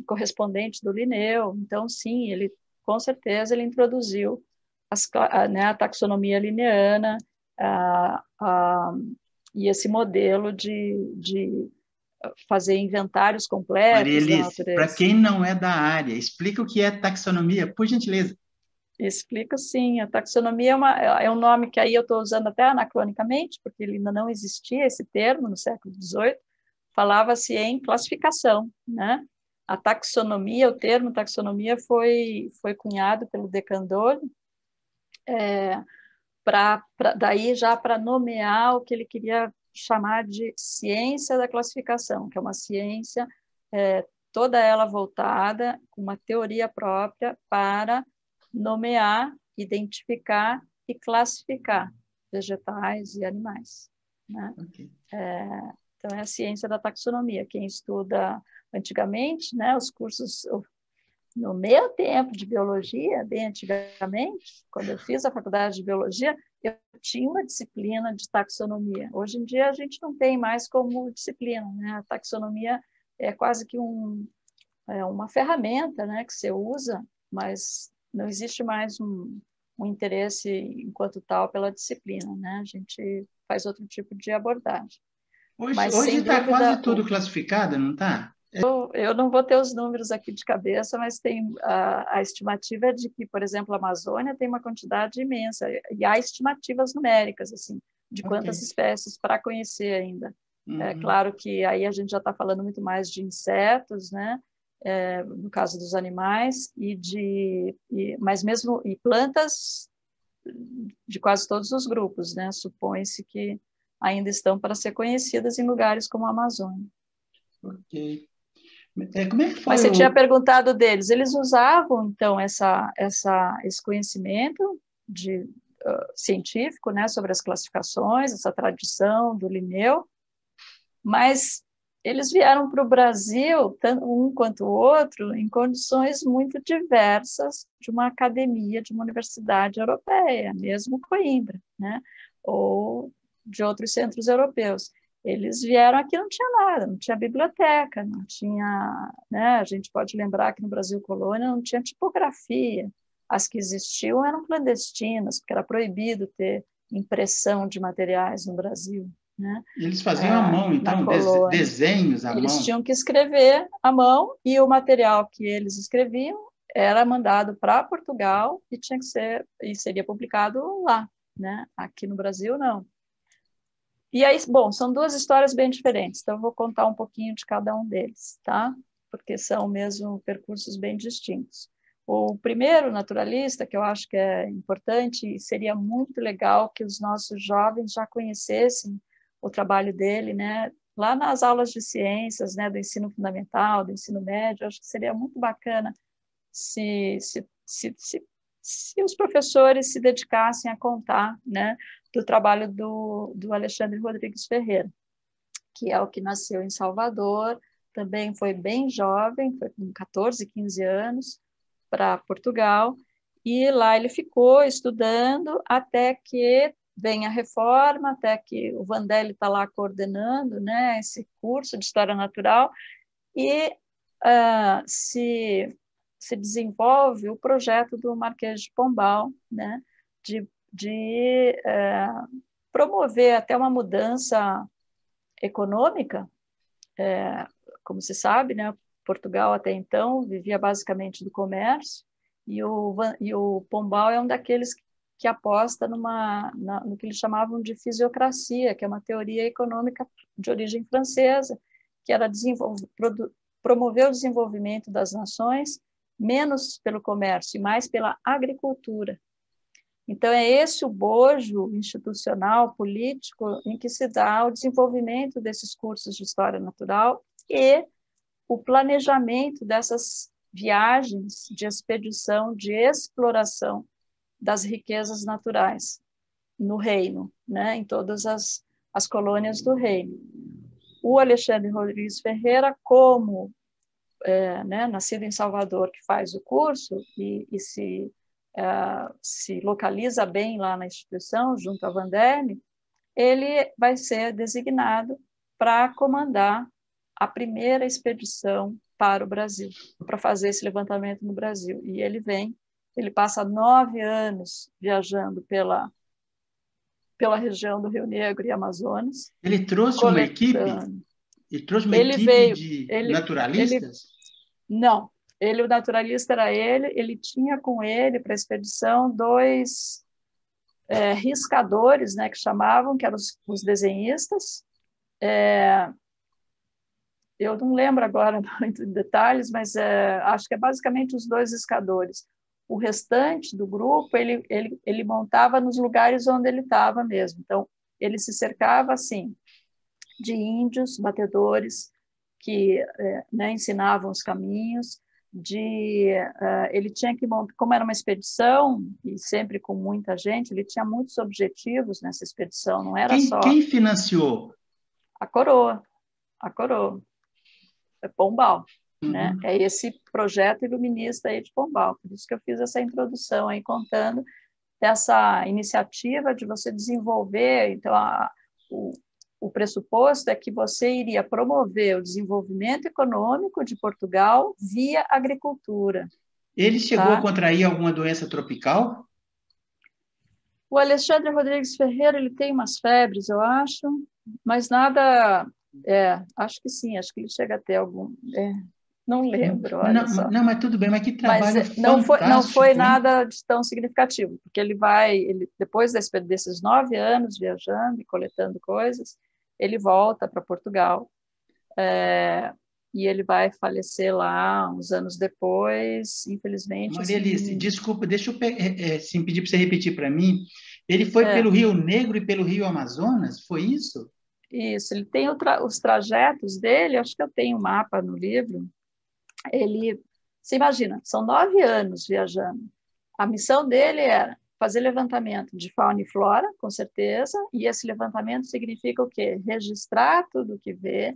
correspondente do Linneu, então sim, ele com certeza ele introduziu a taxonomia linneana e esse modelo de fazer inventários Maria completos da Elice, para natureza. quem não é da área, explica o que é taxonomia, por gentileza. Explico sim, a taxonomia é um nome que aí eu estou usando até anacronicamente, porque ele ainda não existia esse termo no século XVIII, falava-se em classificação, né? A taxonomia, o termo taxonomia foi cunhado pelo de Candolle, daí já para nomear o que ele queria chamar de ciência da classificação, que é uma ciência toda ela voltada com uma teoria própria para nomear, identificar e classificar vegetais e animais, né? Ok. Então, é a ciência da taxonomia. Quem estuda antigamente, né, os cursos, no meu tempo de biologia, bem antigamente, quando eu fiz a faculdade de biologia, eu tinha uma disciplina de taxonomia. Hoje em dia, a gente não tem mais como disciplina, né? A taxonomia é quase que uma ferramenta, né, que você usa, mas não existe mais um interesse, enquanto tal, pela disciplina, né? A gente faz outro tipo de abordagem. Mas, Hoje sem está dúvida, quase tudo classificado, não está? eu não vou ter os números aqui de cabeça, mas tem a estimativa de que, por exemplo, a Amazônia tem uma quantidade imensa, e há estimativas numéricas, assim, de Ok. quantas espécies para conhecer ainda. É Uhum. claro que aí a gente já está falando muito mais de insetos, né? No caso dos animais, mas mesmo e plantas de quase todos os grupos, né? Supõe-se que ainda estão para ser conhecidas em lugares como a Amazônia. Ok. Como é que Mas foi você tinha o... perguntado deles, eles usavam, então, esse conhecimento científico, né, sobre as classificações, essa tradição do Linneu, mas eles vieram para o Brasil, tanto um quanto o outro, em condições muito diversas de uma academia, de uma universidade europeia, mesmo Coimbra, né? Ou de outros centros europeus. Eles vieram aqui, não tinha nada, não tinha biblioteca, não tinha, né? A gente pode lembrar que no Brasil colônia não tinha tipografia, as que existiam eram clandestinas, porque era proibido ter impressão de materiais no Brasil, né? Eles faziam à mão, Na então, colônia. desenhos à Eles mão? tinham que escrever à mão e o material que eles escreviam era mandado para Portugal e tinha que ser e seria publicado lá, né? Aqui no Brasil não. E aí, bom, são duas histórias bem diferentes, então eu vou contar um pouquinho de cada um deles, tá? Porque são mesmo percursos bem distintos. O primeiro naturalista, que eu acho que é importante e seria muito legal que os nossos jovens já conhecessem o trabalho dele, né? Lá nas aulas de ciências, né, do ensino fundamental, do ensino médio, acho que seria muito bacana se os professores se dedicassem a contar, né, do trabalho do Alexandre Rodrigues Ferreira, que é o que nasceu em Salvador, também foi bem jovem, foi com 14, 15 anos, para Portugal, e lá ele ficou estudando até que vem a reforma, até que o Vandelli está lá coordenando, né, esse curso de História Natural, e se desenvolve o projeto do Marquês de Pombal, né, de promover até uma mudança econômica. Como se sabe, né, Portugal até então vivia basicamente do comércio, e o Pombal é um daqueles que aposta no que eles chamavam de fisiocracia, que é uma teoria econômica de origem francesa, que era promover o desenvolvimento das nações menos pelo comércio e mais pela agricultura. Então, é esse o bojo institucional, político, em que se dá o desenvolvimento desses cursos de história natural e o planejamento dessas viagens de expedição, de exploração das riquezas naturais no reino, né, em todas as colônias do reino. O Alexandre Rodrigues Ferreira, como né, nascido em Salvador, que faz o curso e se localiza bem lá na instituição, junto a Vanderlei, ele vai ser designado para comandar a primeira expedição para o Brasil, para fazer esse levantamento no Brasil. E ele passa 9 anos viajando pela região do Rio Negro e Amazonas, Ele trouxe uma equipe? coletando. Ele trouxe uma Ele equipe veio, de ele naturalistas? não, o naturalista era ele tinha com ele para a expedição 2 riscadores, né, que chamavam, que eram os desenhistas, eu não lembro agora muito de detalhes, mas acho que é basicamente os 2 escadores. O restante do grupo, ele montava nos lugares onde ele estava mesmo. Então, ele se cercava, assim, de índios, batedores, que né, ensinavam os caminhos, ele tinha que montar, como era uma expedição, e sempre com muita gente, ele tinha muitos objetivos nessa expedição, não era Quem financiou? a coroa, a coroa, é Pombal, né? Uhum. É esse projeto iluminista aí de Pombal, por isso que eu fiz essa introdução aí, contando dessa iniciativa de você desenvolver, então, o pressuposto é que você iria promover o desenvolvimento econômico de Portugal via agricultura. Ele chegou a Tá? contrair alguma doença tropical? O Alexandre Rodrigues Ferreira, ele tem umas febres, eu acho, mas nada... acho que sim, acho que ele chega a ter algum... não lembro, olha Não, só. não, mas tudo bem, mas que Mas trabalho não foi fantástico, hein? nada de tão significativo, porque depois desses 9 anos viajando e coletando coisas, ele volta para Portugal, e ele vai falecer lá uns anos depois, infelizmente, Maria Alice, assim, desculpa, deixa eu sim, pedir para você repetir para mim. Ele foi pelo Rio Negro e pelo Rio Amazonas, foi isso? isso, ele tem os trajetos dele, acho que eu tenho um mapa no livro, você imagina, são 9 anos viajando, a missão dele era fazer levantamento de fauna e flora, com certeza, e esse levantamento significa o quê? Registrar tudo o que vê,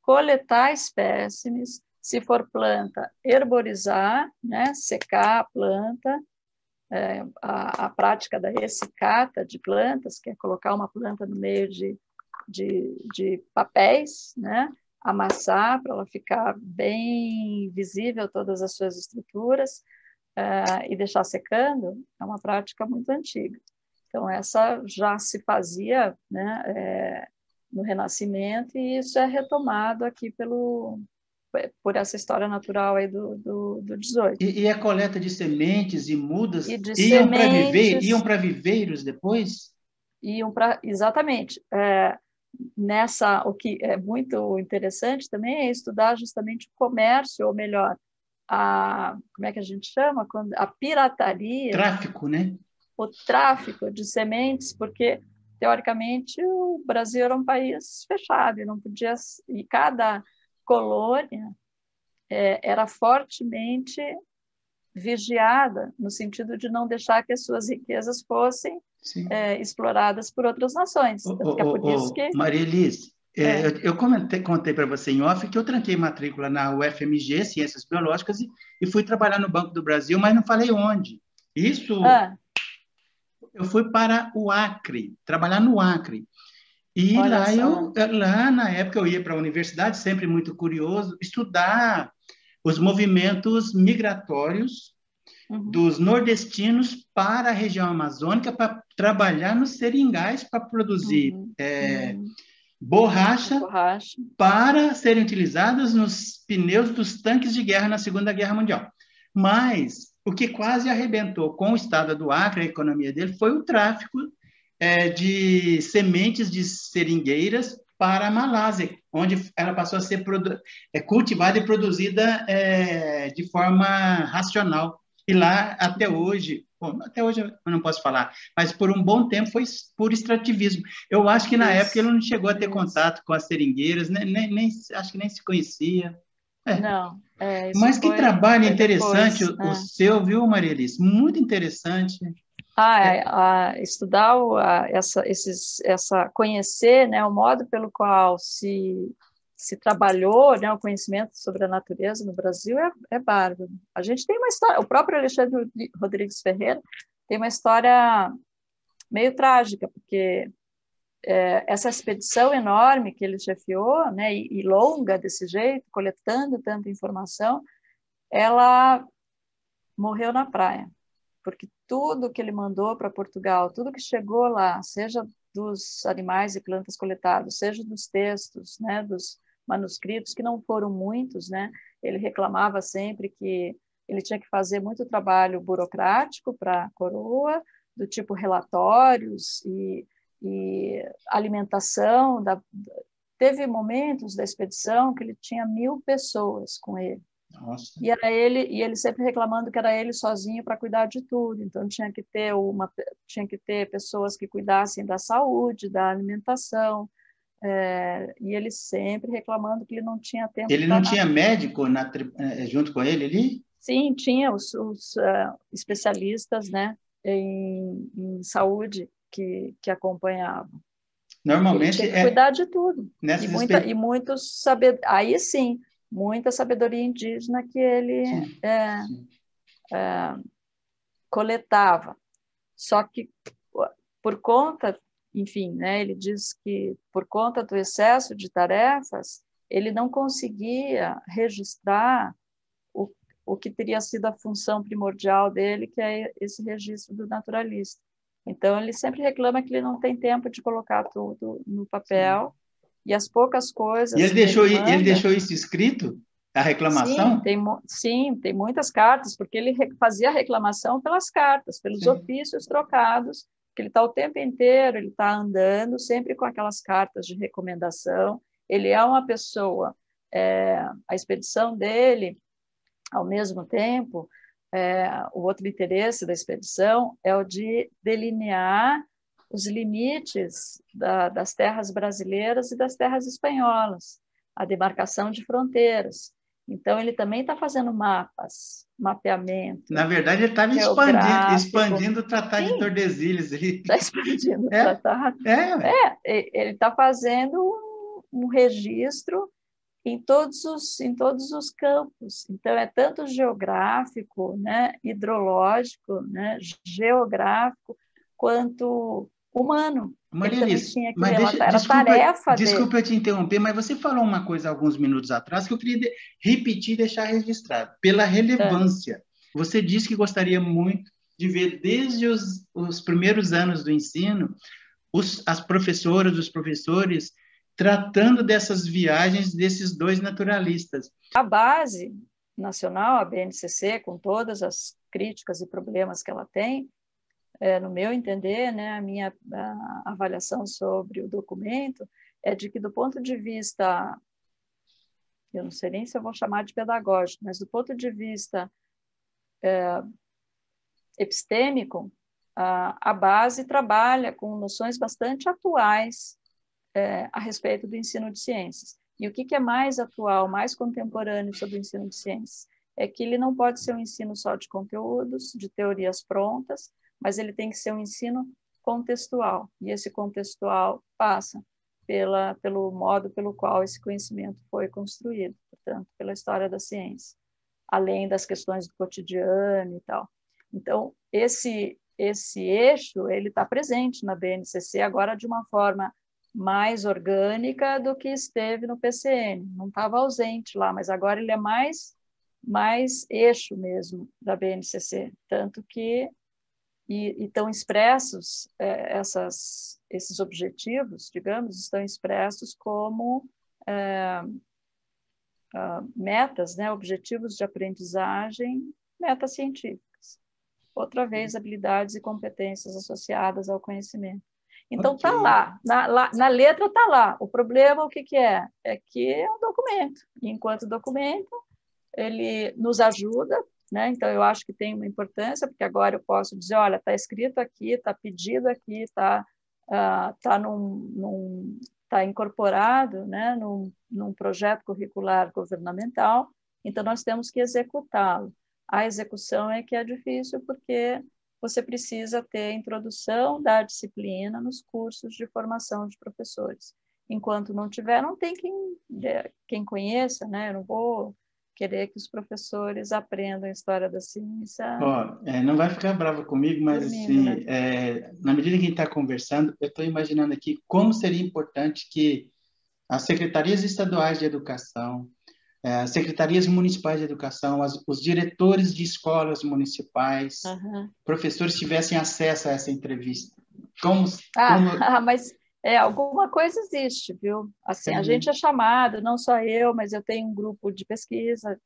coletar espécimes, se for planta, herborizar, né? Secar a planta, a prática da ressicata de plantas, que é colocar uma planta no meio de papéis, né? Amassar para ela ficar bem visível todas as suas estruturas, e deixar secando, é uma prática muito antiga. Então, essa já se fazia, né, no Renascimento, e isso é retomado aqui por essa história natural aí do 18. E a coleta de sementes e mudas E de iam sementes, para viveiros depois? exatamente. O que é muito interessante também é estudar justamente o comércio, ou melhor, como é que a gente chama? A pirataria, Tráfico, né? o tráfico de sementes, porque, teoricamente, o Brasil era um país fechado, e não podia, e cada colônia era fortemente vigiada, no sentido de não deixar que as suas riquezas fossem Sim. exploradas por outras nações. Tanto que é por isso que... Maria Elis, É, eu contei para você em off que eu tranquei matrícula na UFMG, Ciências Biológicas, e fui trabalhar no Banco do Brasil, mas não falei onde. Isso, eu fui para o Acre, trabalhar no Acre. E olha só. lá na época eu ia para a universidade, sempre muito curioso, estudar os movimentos migratórios Uhum, dos nordestinos para a região amazônica para trabalhar nos seringais para produzir uhum, uhum. A borracha borracha. para serem utilizadas nos pneus dos tanques de guerra na Segunda Guerra Mundial. Mas o que quase arrebentou com o estado do Acre, a economia dele, foi o tráfico de sementes de seringueiras para a Malásia, onde ela passou a ser cultivada e produzida de forma racional. E lá, até hoje, bom, até hoje eu não posso falar, mas por um bom tempo foi por extrativismo. Eu acho que na época ele Isso, não chegou a ter isso. contato com as seringueiras, acho que nem se conhecia. É. Não, isso Mas que trabalho foi interessante depois. o seu, viu, Maria Alice? Muito interessante. É, Estudar conhecer, né, o modo pelo qual se trabalhou, né, o conhecimento sobre a natureza no Brasil é bárbaro. A gente tem uma história, o próprio Alexandre Rodrigues Ferreira tem uma história meio trágica, porque essa expedição enorme que ele chefiou, né, e longa desse jeito, coletando tanta informação, ela morreu na praia, porque tudo que ele mandou para Portugal, tudo que chegou lá, seja dos animais e plantas coletados, seja dos textos, né, dos manuscritos, que não foram muitos, né, ele reclamava sempre que ele tinha que fazer muito trabalho burocrático para a coroa, do tipo relatórios e alimentação teve momentos da expedição que ele tinha 1.000 pessoas com ele. Nossa. E ele sempre reclamando que era ele sozinho para cuidar de tudo. Então tinha que ter pessoas que cuidassem da saúde, da alimentação. E ele sempre reclamando que ele não tinha tempo Ele para não nada. tinha médico junto com ele ali? Sim, tinha os especialistas, né, em saúde que acompanhavam. Ele Normalmente tinha que cuidar de tudo. Aí sim, muita sabedoria indígena que ele Sim. coletava. Só que por conta, enfim, né, ele diz que por conta do excesso de tarefas, ele não conseguia registrar o que teria sido a função primordial dele, que é esse registro do naturalista. Então, ele sempre reclama que ele não tem tempo de colocar tudo no papel, e as poucas coisas E que ele deixou isso escrito? A reclamação? Sim, tem muitas cartas, porque ele fazia a reclamação pelas cartas, pelos ofícios trocados, que ele está o tempo inteiro, ele está andando, sempre com aquelas cartas de recomendação. Ele é uma pessoa, a expedição dele, ao mesmo tempo, o outro interesse da expedição é o de delinear os limites das terras brasileiras e das terras espanholas, a demarcação de fronteiras. Então, ele também está fazendo mapeamento. Na verdade, ele estava expandindo o Tratado de Tordesilhas. Está expandindo o tratado. Ele está fazendo um registro em todos os campos. Então, é tanto geográfico, né, hidrológico, né, geográfico, quanto humano. Maria Ele também Alice, tinha que mas relatar, era tarefa dele. Desculpa eu te interromper, mas você falou uma coisa alguns minutos atrás que eu queria repetir e deixar registrado. Pela relevância. Você disse que gostaria muito de ver desde os primeiros anos do ensino as professoras, os professores tratando dessas viagens desses dois naturalistas. A base nacional, a BNCC, com todas as críticas e problemas que ela tem, no meu entender, né, a minha avaliação sobre o documento é de que, do ponto de vista, eu não sei nem se eu vou chamar de pedagógico, mas do ponto de vista epistêmico, a base trabalha com noções bastante atuais a respeito do ensino de ciências. E o que é mais atual, mais contemporâneo sobre o ensino de ciências? É que ele não pode ser um ensino só de conteúdos, de teorias prontas, mas ele tem que ser um ensino contextual. E esse contextual passa pelo modo pelo qual esse conhecimento foi construído, portanto, pela história da ciência, além das questões do cotidiano e tal. Então, esse eixo ele está presente na BNCC agora de uma forma mais orgânica do que esteve no PCN. Não estava ausente lá, mas agora ele é mais eixo mesmo da BNCC, tanto que estão expressos esses objetivos, digamos, estão expressos como metas, né, objetivos de aprendizagem, metas científicas. Outra vez, habilidades e competências associadas ao conhecimento. Então, está lá, na letra está lá. O problema, o que é? É que é um documento. E, enquanto documento, ele nos ajuda, né? Então, eu acho que tem uma importância, porque agora eu posso dizer, olha, está escrito aqui, está pedido aqui, está incorporado, né, num projeto curricular governamental, então nós temos que executá-lo. A execução é que é difícil, porque você precisa ter a introdução da disciplina nos cursos de formação de professores. Enquanto não tiver, não tem quem conheça, né? Eu não vou querer que os professores aprendam a história da ciência. Não vai ficar brava comigo, mas dormindo, assim, né? na medida que a gente está conversando, eu estou imaginando aqui como seria importante que as secretarias estaduais de educação, as secretarias municipais de educação, os diretores de escolas municipais, professores tivessem acesso a essa entrevista. Mas alguma coisa existe, viu? Assim, a gente é chamado, não só eu, mas eu tenho um grupo de pesquisa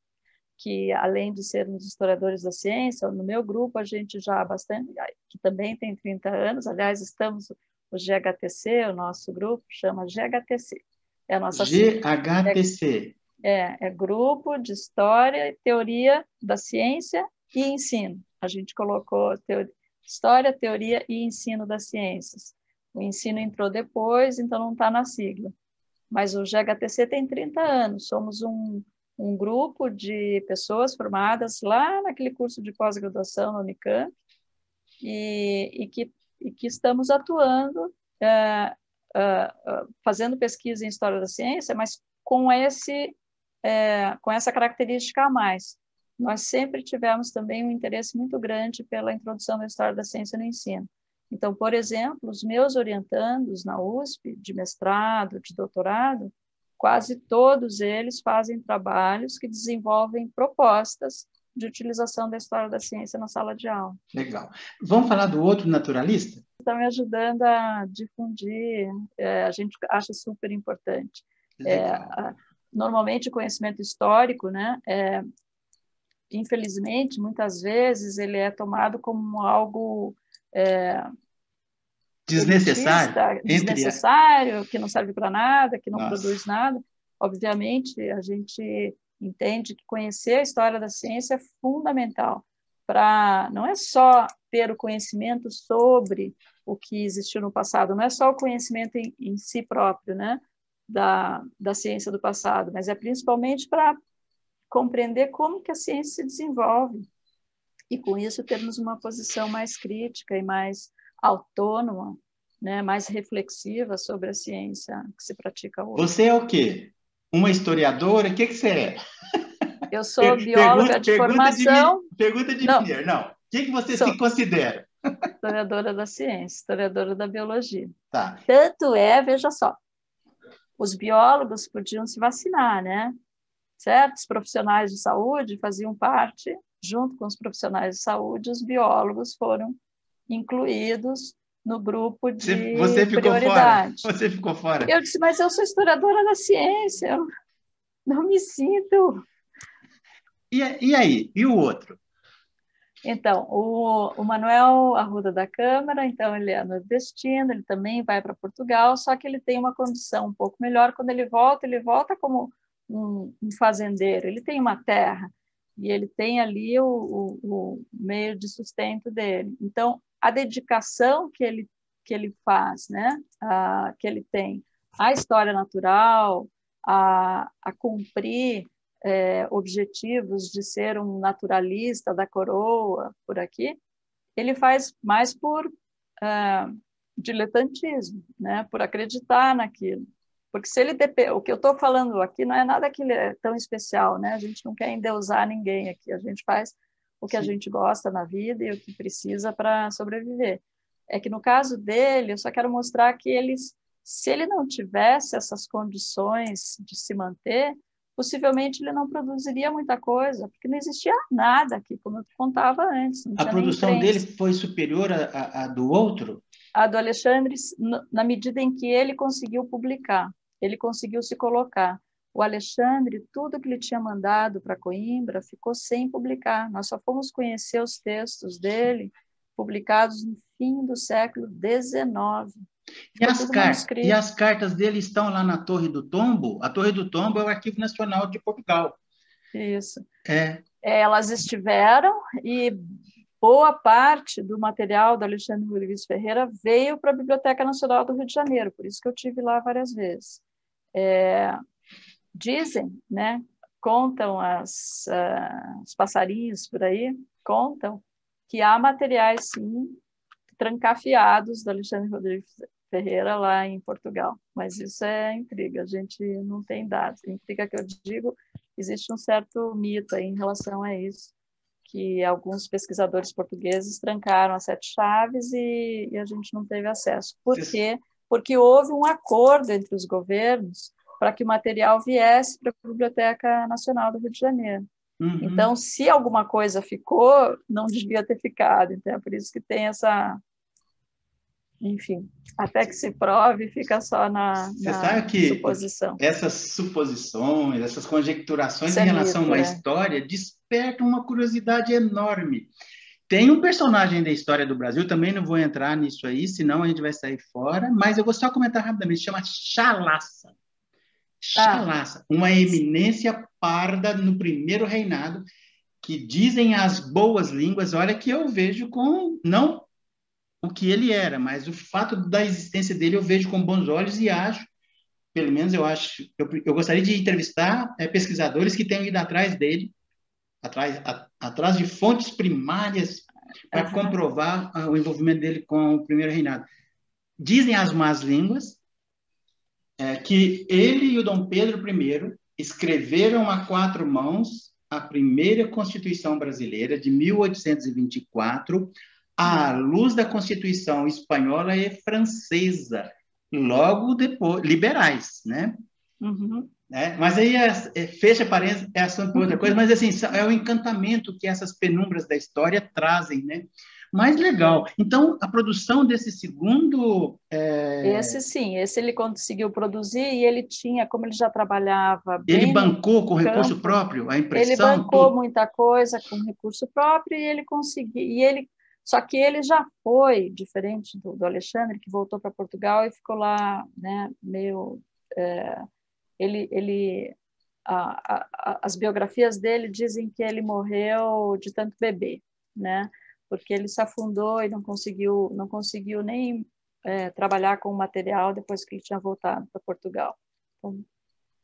que, além de sermos historiadores da ciência, no meu grupo a gente já há bastante, que também tem 30 anos, aliás, estamos, o GHTC, o nosso grupo chama GHTC, É a nossa sigla. GHTC. É Grupo de História, Teoria da Ciência e Ensino. A gente colocou História, Teoria e Ensino das Ciências. O ensino entrou depois, então não está na sigla. Mas o GHTC tem 30 anos. Somos um grupo de pessoas formadas lá naquele curso de pós-graduação na Unicamp e que estamos atuando, fazendo pesquisa em História da Ciência, mas com essa característica a mais. Nós sempre tivemos também um interesse muito grande pela introdução da História da Ciência no ensino. Então, por exemplo, os meus orientandos na USP, de mestrado, de doutorado, quase todos eles fazem trabalhos que desenvolvem propostas de utilização da História da Ciência na sala de aula. Legal. Vamos falar do outro naturalista? Está me ajudando a difundir, a gente acha super importante. Normalmente, o conhecimento histórico, né, infelizmente, muitas vezes, ele é tomado como algo desnecessário, que não serve para nada, que não produz nada. Obviamente, a gente entende que conhecer a história da ciência é fundamental para não é só ter o conhecimento sobre o que existiu no passado, não é só o conhecimento em si próprio, né, da ciência do passado, mas é principalmente para compreender como que a ciência se desenvolve e, com isso, termos uma posição mais crítica e mais autônoma, né, mais reflexiva sobre a ciência que se pratica hoje. Você é o quê? Uma historiadora? O que você é? Eu sou bióloga de formação. Pergunta de mineiro, não. O que você se considera? Historiadora da ciência, historiadora da biologia. Tá. Tanto veja só, os biólogos podiam se vacinar, né? Certos profissionais de saúde faziam parte, junto com os profissionais de saúde, os biólogos foram incluídos no grupo de prioridade. Você ficou fora. Eu disse, mas eu sou historiadora da ciência, eu não me sinto. E aí? E o outro? Então, o Manuel Arruda da Câmara, então ele é nordestino, ele também vai para Portugal, só que ele tem uma condição um pouco melhor. Quando ele volta como um fazendeiro, ele tem uma terra e ele tem ali o meio de sustento dele. Então, a dedicação que ele faz, né, que ele tem à história natural, a cumprir objetivos de ser um naturalista da coroa por aqui, ele faz mais por diletantismo, né, por acreditar naquilo. Porque se ele o que eu estou falando aqui não é nada que é tão especial, né? A gente não quer endeusar ninguém aqui, a gente faz o que a gente gosta na vida e o que precisa para sobreviver. É que no caso dele, eu só quero mostrar que se ele não tivesse essas condições de se manter, possivelmente ele não produziria muita coisa, porque não existia nada aqui, como eu contava antes. A produção dele foi superior à do outro? A do Alexandre, na medida em que ele conseguiu publicar, ele conseguiu se colocar. O Alexandre, tudo que ele tinha mandado para Coimbra ficou sem publicar. Nós só fomos conhecer os textos dele publicados no fim do século XIX. E as cartas dele estão lá na Torre do Tombo? A Torre do Tombo é o Arquivo Nacional de Portugal. Isso. Elas estiveram e boa parte do material do Alexandre Rodrigues Ferreira veio para a Biblioteca Nacional do Rio de Janeiro, por isso que eu tive lá várias vezes. Dizem, né, contam os passarinhos por aí, contam que há materiais, sim, trancafiados do Alexandre Rodrigues Ferreira lá em Portugal, mas isso é intriga, a gente não tem dados. Intriga que eu digo, existe um certo mito aí em relação a isso, que alguns pesquisadores portugueses trancaram as 7 chaves e a gente não teve acesso. Por quê? Porque houve um acordo entre os governos para que o material viesse para a Biblioteca Nacional do Rio de Janeiro. Uhum. Então, se alguma coisa ficou, não devia ter ficado. Então, é por isso que tem essa... Enfim, até que se prove, fica só na suposição. Essas suposições, essas conjecturações em relação a uma história despertam uma curiosidade enorme. Tem um personagem da história do Brasil, também não vou entrar nisso aí, senão a gente vai sair fora, mas eu vou só comentar rapidamente, chama Chalaça. chalaça, uma eminência parda no primeiro reinado, que dizem as boas línguas, olha que eu vejo com, não o que ele era, mas o fato da existência dele eu vejo com bons olhos e acho, pelo menos eu acho, eu gostaria de entrevistar pesquisadores que tenham ido atrás dele, atrás de fontes primárias para comprovar o envolvimento dele com o primeiro reinado. Dizem as más línguas que ele e o Dom Pedro I escreveram a quatro mãos a primeira Constituição brasileira de 1824, à luz da Constituição espanhola e francesa, logo depois, liberais, né? Uhum. Mas aí fecha parênteses, é assunto para outra coisa, mas assim, é o encantamento que essas penumbras da história trazem, né? Mais legal. Então, a produção desse segundo... Esse sim, esse ele conseguiu produzir e ele tinha, como ele já trabalhava bem ele bancou com campo, recurso próprio a impressão? Ele bancou tudo. muita coisa com recurso próprio e ele conseguiu. Só que ele já foi, diferente do Alexandre, que voltou para Portugal e ficou lá, né, meio... as biografias dele dizem que ele morreu de tanto beber, né? Porque ele se afundou e não conseguiu nem trabalhar com o material depois que ele tinha voltado para Portugal. Então,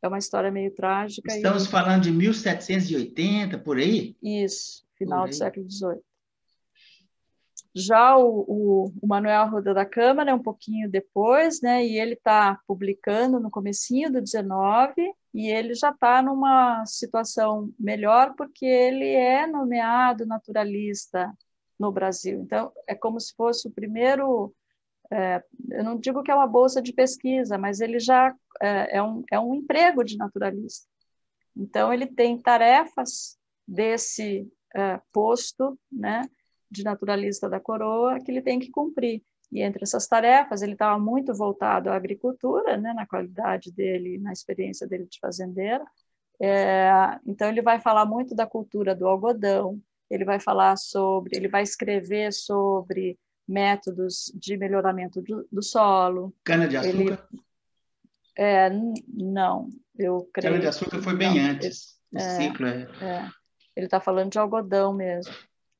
é uma história meio trágica. Estamos falando de 1780, por aí? Isso, final do século XVIII. Já o Manuel Arruda da Câmara é um pouquinho depois, né? E ele está publicando no comecinho do 19 e ele já está numa situação melhor porque ele é nomeado naturalista no Brasil. Então, é como se fosse o primeiro... eu não digo que é uma bolsa de pesquisa, mas ele já é um emprego de naturalista. Então, ele tem tarefas desse posto, né, de naturalista da coroa, que ele tem que cumprir. E entre essas tarefas, ele estava muito voltado à agricultura, né, na qualidade dele, na experiência dele de fazendeiro. Então, ele vai falar muito da cultura do algodão, ele vai escrever sobre métodos de melhoramento do solo. Cana-de-açúcar? Não, eu creio. Cana-de-açúcar foi bem antes. O ciclo ele está falando de algodão mesmo.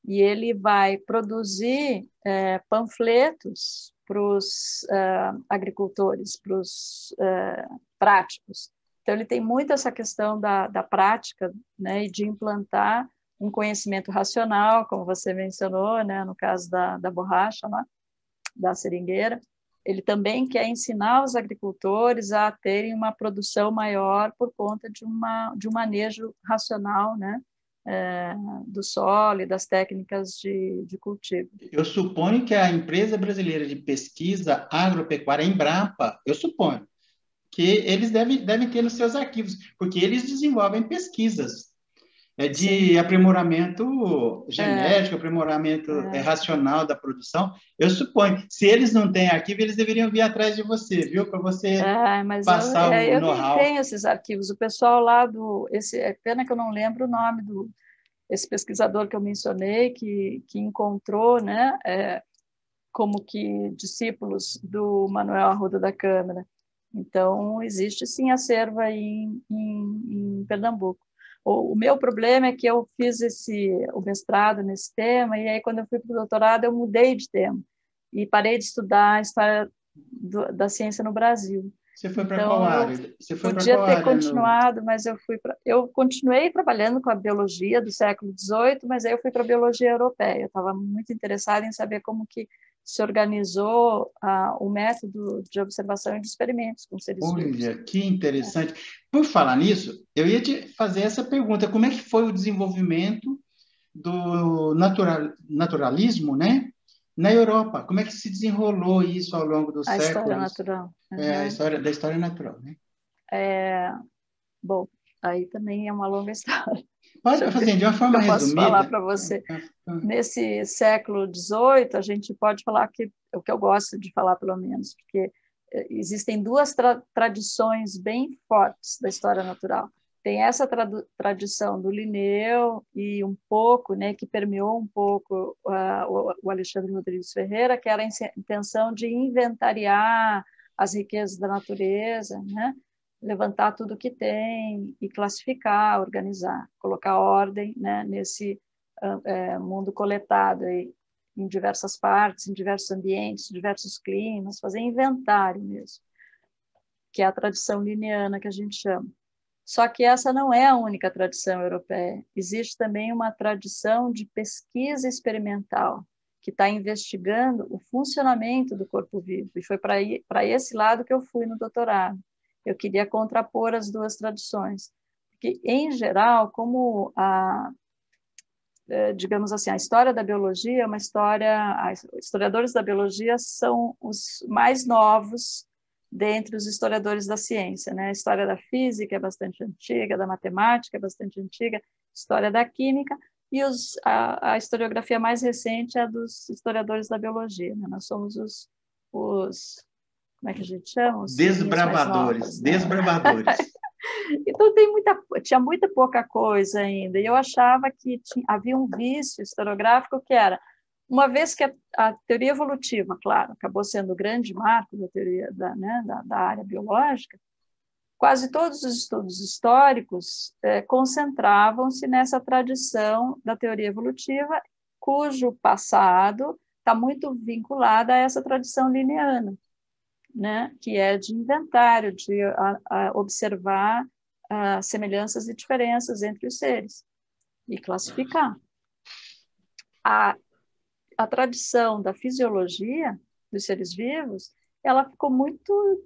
E ele vai produzir panfletos para os agricultores, para os práticos. Então, ele tem muito essa questão da prática, né, e de implantar um conhecimento racional, como você mencionou, né, no caso da borracha, lá, da seringueira. Ele também quer ensinar os agricultores a terem uma produção maior por conta de um manejo racional, né, do solo e das técnicas de cultivo. Eu suponho que a Empresa Brasileira de Pesquisa Agropecuária, Embrapa, eu suponho que eles devem ter nos seus arquivos, porque eles desenvolvem pesquisas de aprimoramento genético, aprimoramento racional da produção. Eu suponho, se eles não têm arquivo, eles deveriam vir atrás de você, viu? Para você passar o know-how. Eu tenho esses arquivos. O pessoal lá é pena que eu não lembro o nome esse pesquisador que eu mencionei, que encontrou, né, como que discípulos do Manuel Arruda da Câmara. Então, existe sim acervo aí em Pernambuco. O meu problema é que eu fiz o mestrado nesse tema, e aí, quando eu fui para o doutorado, eu mudei de tema e parei de estudar a história da ciência no Brasil. Você foi para qual área? Podia ter continuado, mas eu continuei trabalhando com a biologia do século XVIII, mas aí eu fui para a biologia europeia. Eu estava muito interessada em saber como que se organizou o método de observação e de experimentos com seres vivos. Olha, que interessante. Por falar nisso, eu ia te fazer essa pergunta. Como é que foi o desenvolvimento do naturalismo, né, na Europa? Como é que se desenrolou isso ao longo dos séculos? A história natural. A história da história natural, né? Bom, aí também é uma longa história. Pode fazer de uma forma resumida. Eu posso falar para você. Nesse século XVIII, a gente pode falar o que eu gosto de falar, pelo menos, porque existem duas tradições bem fortes da história natural. Tem essa tradição do Linneu e um pouco, né, que permeou um pouco o Alexandre Rodrigues Ferreira, que era a intenção de inventariar as riquezas da natureza, né? levantar tudo que tem e classificar, organizar, colocar ordem, né, nesse mundo coletado aí, em diversas partes, em diversos ambientes, diversos climas, fazer inventário mesmo, que é a tradição linneana que a gente chama. Só que essa não é a única tradição europeia. Existe também uma tradição de pesquisa experimental, que está investigando o funcionamento do corpo vivo. E foi para esse lado que eu fui no doutorado. Eu queria contrapor as duas tradições. Porque, em geral, como digamos assim, a história da biologia é uma história... Historiadores da biologia são os mais novos dentre os historiadores da ciência, né? A história da física é bastante antiga, da matemática é bastante antiga, a história da química, e a historiografia mais recente é a dos historiadores da biologia, né? Nós somos os como é que a gente chama? Os desbravadores, novos, né? Desbravadores. Então tinha muita pouca coisa ainda, e eu achava que havia um vício historiográfico que era, uma vez que a teoria evolutiva, claro, acabou sendo o grande marco da teoria da área biológica, quase todos os estudos históricos concentravam-se nessa tradição da teoria evolutiva, cujo passado está muito vinculado a essa tradição linneana, né, que é de inventário, de observar semelhanças e diferenças entre os seres e classificar. A tradição da fisiologia dos seres vivos, ela ficou muito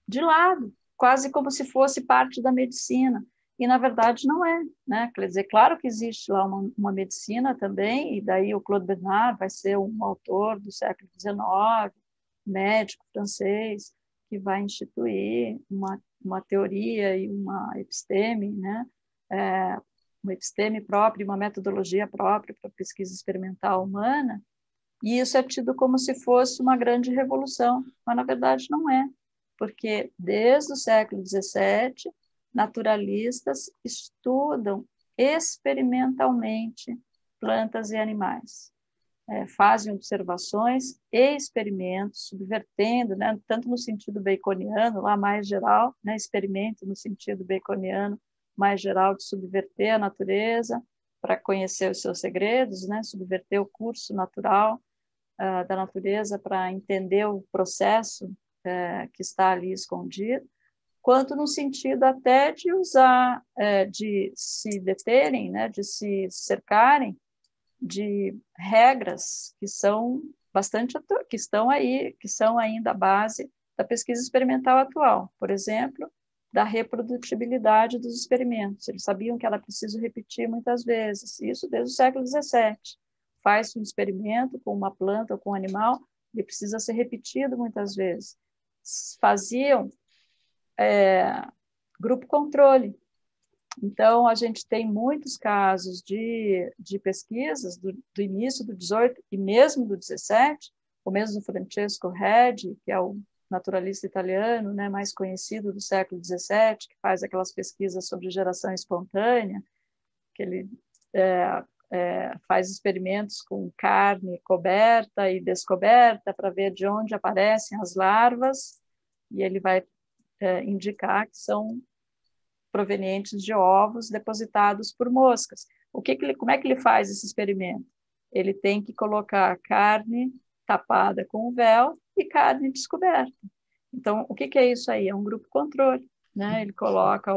de lado, quase como se fosse parte da medicina, e na verdade não é, né? Quer dizer, claro que existe lá uma medicina também, e daí o Claude Bernard vai ser um autor do século XIX, médico francês, que vai instituir uma teoria e uma episteme, né? Uma episteme própria, uma metodologia própria para a pesquisa experimental humana, e isso é tido como se fosse uma grande revolução, mas na verdade não é, porque desde o século XVII, naturalistas estudam experimentalmente plantas e animais. Fazem observações e experimentos, subvertendo, né, tanto no sentido baconiano, lá mais geral, né, experimento no sentido baconiano, mais geral, de subverter a natureza para conhecer os seus segredos, né, subverter o curso natural da natureza para entender o processo que está ali escondido, quanto no sentido até de usar, de se deterem, né, de se cercarem de regras que são que estão aí, que são ainda a base da pesquisa experimental atual. Por exemplo, da reprodutibilidade dos experimentos. Eles sabiam que era preciso repetir muitas vezes, isso desde o século XVII. Faz-se um experimento com uma planta ou com um animal, ele precisa ser repetido muitas vezes. Faziam grupo controle. Então, a gente tem muitos casos de pesquisas do início do 18 e mesmo do 17, o mesmo do Francesco Redi, que é o naturalista italiano, né, mais conhecido do século 17, que faz aquelas pesquisas sobre geração espontânea, que ele faz experimentos com carne coberta e descoberta para ver de onde aparecem as larvas, e ele vai indicar que são provenientes de ovos depositados por moscas. Como é que ele faz esse experimento? Ele tem que colocar carne tapada com o véu e carne descoberta. Então, o que é isso aí? É um grupo controle, né? Ele coloca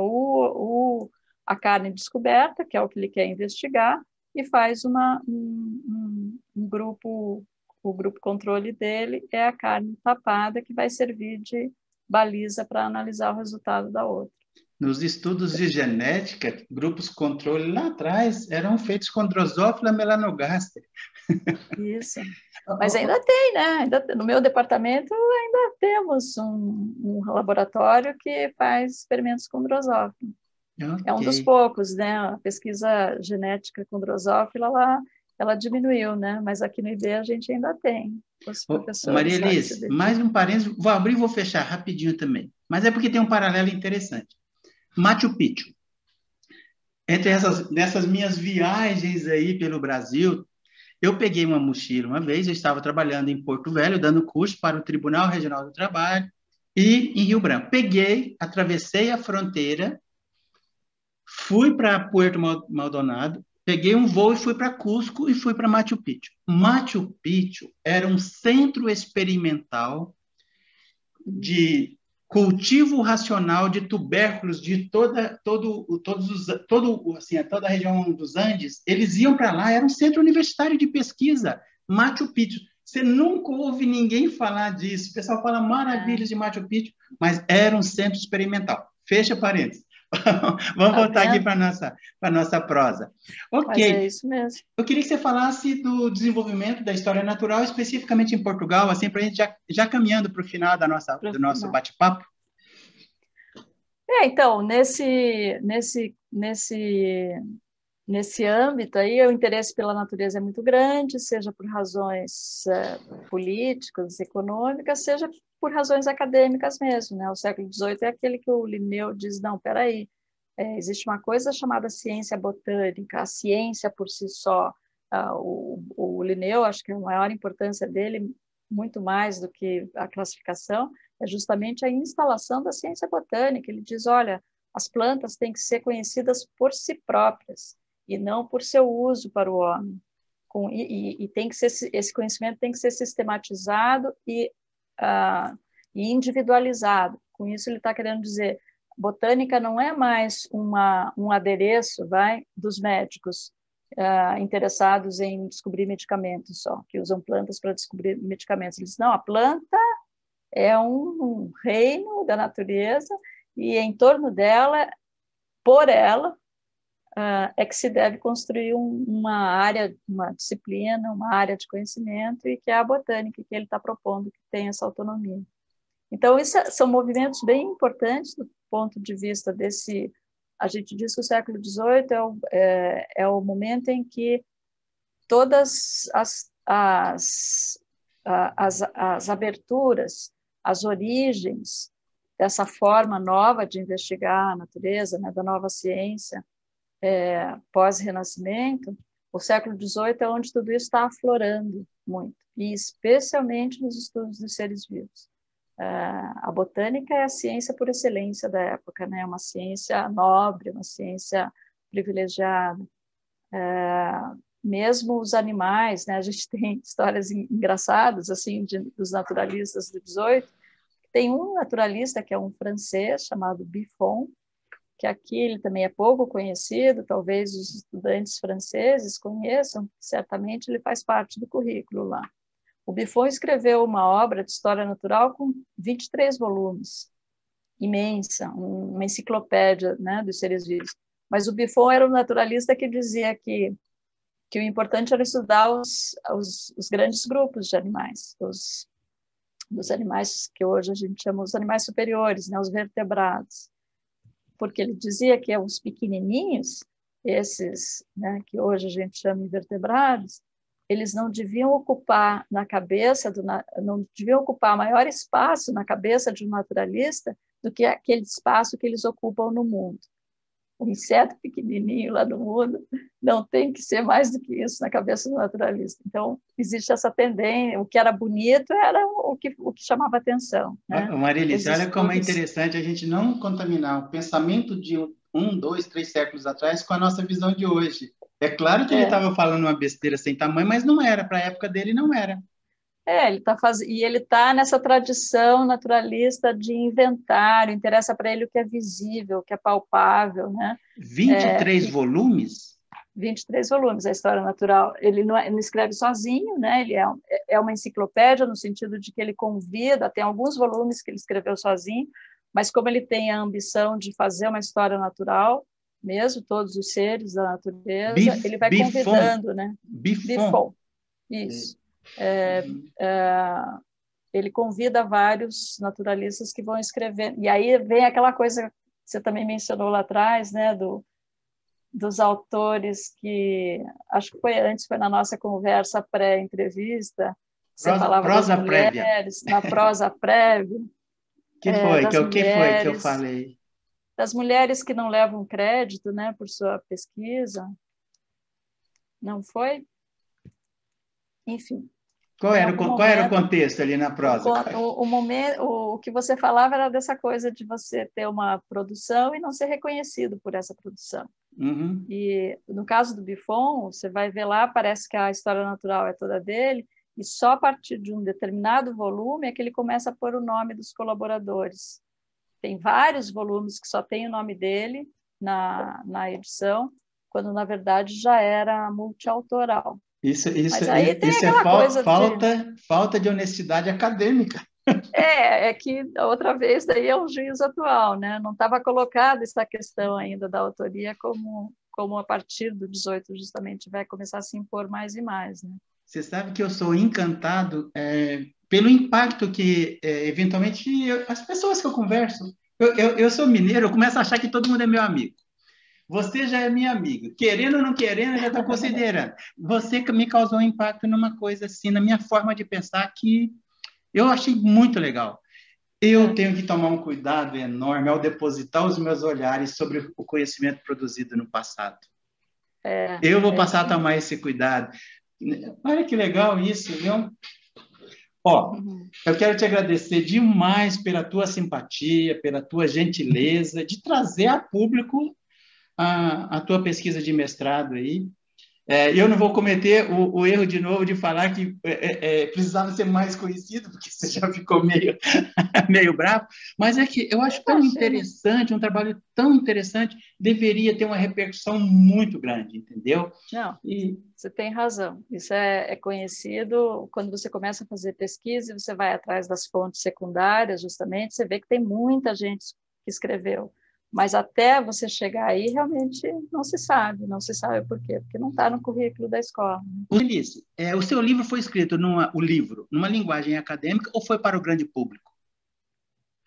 a carne descoberta, que é o que ele quer investigar, e faz um grupo, o grupo controle dele é a carne tapada, que vai servir de baliza para analisar o resultado da outra. Nos estudos de genética, grupos controle lá atrás eram feitos com Drosophila melanogaster. Isso. Mas ainda tem, né? No meu departamento ainda temos um laboratório que faz experimentos com Drosophila. Okay. É um dos poucos, né? A pesquisa genética com Drosophila, ela diminuiu, né? Mas aqui no IB a gente ainda tem os professores. Maria Elis, mais um parênteses, vou abrir e vou fechar rapidinho também. Mas é porque tem um paralelo interessante. Machu Picchu. Nessas minhas viagens aí pelo Brasil, eu peguei uma mochila uma vez, eu estava trabalhando em Porto Velho, dando curso para o Tribunal Regional do Trabalho, e em Rio Branco. Peguei, atravessei a fronteira, fui para Puerto Maldonado, peguei um voo e fui para Cusco e fui para Machu Picchu. Machu Picchu era um centro experimental de cultivo racional de tubérculos de toda a região dos Andes. Eles iam para lá, era um centro universitário de pesquisa, Machu Picchu. Você nunca ouve ninguém falar disso. O pessoal fala maravilhas de Machu Picchu, mas era um centro experimental. Fecha parênteses. Vamos voltar aqui para a nossa prosa. Ok. Mas é isso mesmo. Eu queria que você falasse do desenvolvimento da história natural, especificamente em Portugal, assim, para a gente já caminhando para o final do nosso bate-papo. Então, nesse âmbito aí, o interesse pela natureza é muito grande, seja por razões políticas, econômicas, seja por razões acadêmicas mesmo, né? O século XVIII é aquele que o Linneu diz, não, peraí, existe uma coisa chamada ciência botânica, a ciência por si só. O Linneu, acho que a maior importância dele, muito mais do que a classificação, é justamente a instalação da ciência botânica. Ele diz, olha, as plantas têm que ser conhecidas por si próprias e não por seu uso para o homem. E tem que ser, esse conhecimento tem que ser sistematizado e individualizado. Com isso, ele está querendo dizer, botânica não é mais um adereço, dos médicos interessados em descobrir medicamentos só, que usam plantas para descobrir medicamentos. Ele diz, não, a planta é um reino da natureza e em torno dela, por ela, é que se deve construir uma área, uma disciplina, uma área de conhecimento, e que é a botânica que ele está propondo que tem essa autonomia. Então, isso são movimentos bem importantes do ponto de vista desse... A gente diz que o século XVIII é o momento em que todas as aberturas, as origens dessa forma nova de investigar a natureza, né, da nova ciência, pós-Renascimento, o século XVIII é onde tudo isso está aflorando muito, e especialmente nos estudos dos seres vivos. A botânica é a ciência por excelência da época, né? Uma ciência nobre, uma ciência privilegiada. Mesmo os animais, né? A gente tem histórias engraçadas assim dos naturalistas do XVIII. Tem um naturalista que é um francês chamado Buffon, que aqui ele também é pouco conhecido, talvez os estudantes franceses conheçam, certamente ele faz parte do currículo lá. O Buffon escreveu uma obra de história natural com 23 volumes, imensa, uma enciclopédia, né, dos seres vivos. Mas o Buffon era um naturalista que dizia que o importante era estudar os grandes grupos de animais, os animais que hoje a gente chama os animais superiores, né, os vertebrados. Porque ele dizia que os pequenininhos, esses, né, que hoje a gente chama invertebrados, eles não deviam ocupar não deviam ocupar maior espaço na cabeça de um naturalista do que aquele espaço que eles ocupam no mundo. O inseto pequenininho lá no mundo não tem que ser mais do que isso na cabeça do naturalista. Então, existe essa tendência, o que era bonito era o que chamava atenção. Né? Marilice, olha como é interessante a gente não contaminar o pensamento de 2, 3 séculos atrás com a nossa visão de hoje. É claro que ele estava falando uma besteira sem tamanho, mas não era, para a época dele não era. Ele está nessa tradição naturalista de inventário, interessa para ele o que é visível, o que é palpável. Né? 23 volumes? 23 volumes, a História Natural. Ele não escreve sozinho, né? Ele é uma enciclopédia, no sentido de que ele convida, tem alguns volumes que ele escreveu sozinho, mas como ele tem a ambição de fazer uma história natural, mesmo todos os seres da natureza, ele vai convidando, né? Buffon. Isso. Ele convida vários naturalistas que vão escrever. E aí vem aquela coisa que você também mencionou lá atrás, né? Dos autores que... Acho que foi na nossa conversa pré-entrevista, você falava das mulheres, na prosa prévia. Que foi que eu falei? Das mulheres que não levam crédito, né, por sua pesquisa. Não foi? Enfim. Qual era o contexto ali na prosa? O que você falava era dessa coisa de você ter uma produção e não ser reconhecido por essa produção. Uhum. E no caso do Buffon, você vai ver lá, parece que a história natural é toda dele, e só a partir de um determinado volume é que ele começa a pôr o nome dos colaboradores. Tem vários volumes que só tem o nome dele na edição, quando na verdade já era multiautoral. Mas aí tem Isso é aquela coisa falta de honestidade acadêmica. É que outra vez daí é um juízo atual, né? Não estava colocada essa questão ainda da autoria como a partir do 18 justamente vai começar a se impor mais e mais, né? Você sabe que eu sou encantado pelo impacto que, eventualmente, as pessoas que eu converso... Eu sou mineiro, eu começo a achar que todo mundo é meu amigo. Você já é minha amiga. Querendo ou não querendo, eu já estou considerando. Você me causou um impacto numa coisa assim, na minha forma de pensar, que eu achei muito legal. Eu tenho que tomar um cuidado enorme ao depositar os meus olhares sobre o conhecimento produzido no passado. Eu vou passar a tomar esse cuidado. Olha que legal isso, viu? Ó, eu quero te agradecer demais pela tua simpatia, pela tua gentileza de trazer a público a tua pesquisa de mestrado aí. Eu não vou cometer o erro de novo de falar que precisava ser mais conhecido, porque você já ficou meio bravo, mas é que eu acho tão interessante, um trabalho tão interessante, deveria ter uma repercussão muito grande, entendeu? Não, você tem razão. Isso é conhecido quando você começa a fazer pesquisa e você vai atrás das fontes secundárias, justamente, você vê que tem muita gente que escreveu. Mas até você chegar aí, realmente não se sabe por quê, porque não está no currículo da escola. Felice, o seu livro foi escrito numa linguagem acadêmica ou foi para o grande público?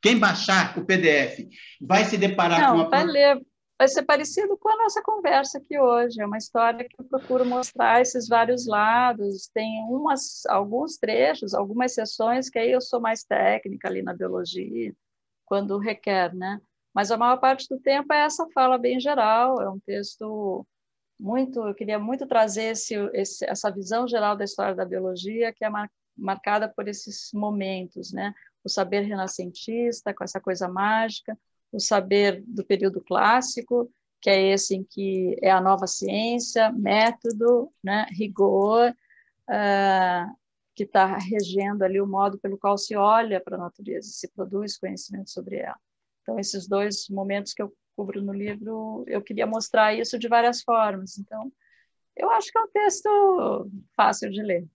Quem baixar o PDF vai se deparar com vai ler, vai ser parecido com a nossa conversa aqui hoje. É uma história que eu procuro mostrar esses vários lados. Tem alguns trechos, algumas sessões que aí eu sou mais técnica ali na biologia, quando requer, né? Mas a maior parte do tempo é essa fala bem geral, é um texto eu queria muito trazer essa visão geral da história da biologia, que é marcada por esses momentos, né? O saber renascentista, com essa coisa mágica, o saber do período clássico, que é esse em que é a nova ciência, método, né? Rigor, que está regendo ali o modo pelo qual se olha para a natureza, se produz conhecimento sobre ela. Então, esses dois momentos que eu cubro no livro, eu queria mostrar isso de várias formas. Então, eu acho que é um texto fácil de ler.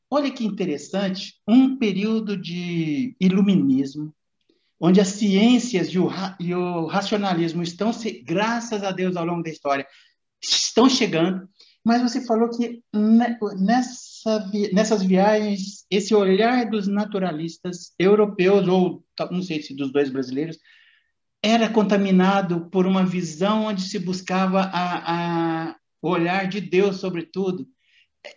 Olha que interessante, um período de iluminismo, onde as ciências e o racionalismo estão, graças a Deus, ao longo da história, estão chegando, mas você falou que nessas viagens, esse olhar dos naturalistas europeus, ou não sei se dos dois brasileiros, era contaminado por uma visão onde se buscava o olhar de Deus sobre tudo.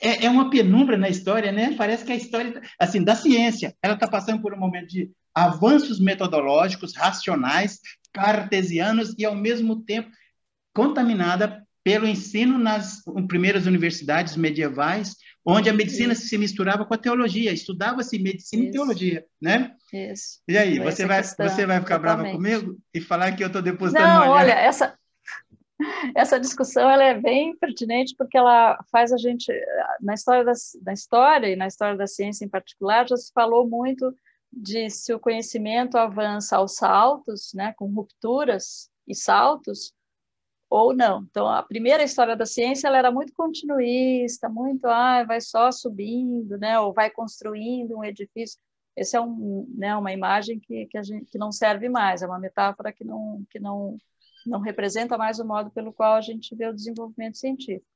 É uma penumbra na história, né? Parece que a história, assim, da ciência, ela está passando por um momento de avanços metodológicos, racionais, cartesianos e, ao mesmo tempo, contaminada pelo ensino nas primeiras universidades medievais, onde a medicina se misturava com a teologia, estudava-se medicina e teologia, né? Isso. E aí, você vai ficar brava comigo e falar que eu estou depositando Não, um olhar... olha, essa discussão ela é bem pertinente porque ela faz a gente, na história e na história da ciência em particular, já se falou muito de se o conhecimento avança aos saltos, né, com rupturas e saltos, ou não. Então, a primeira história da ciência ela era muito continuista, muito, vai só subindo, né, ou vai construindo um edifício. Essa é uma imagem que não serve mais, é uma metáfora que não representa mais o modo pelo qual a gente vê o desenvolvimento científico.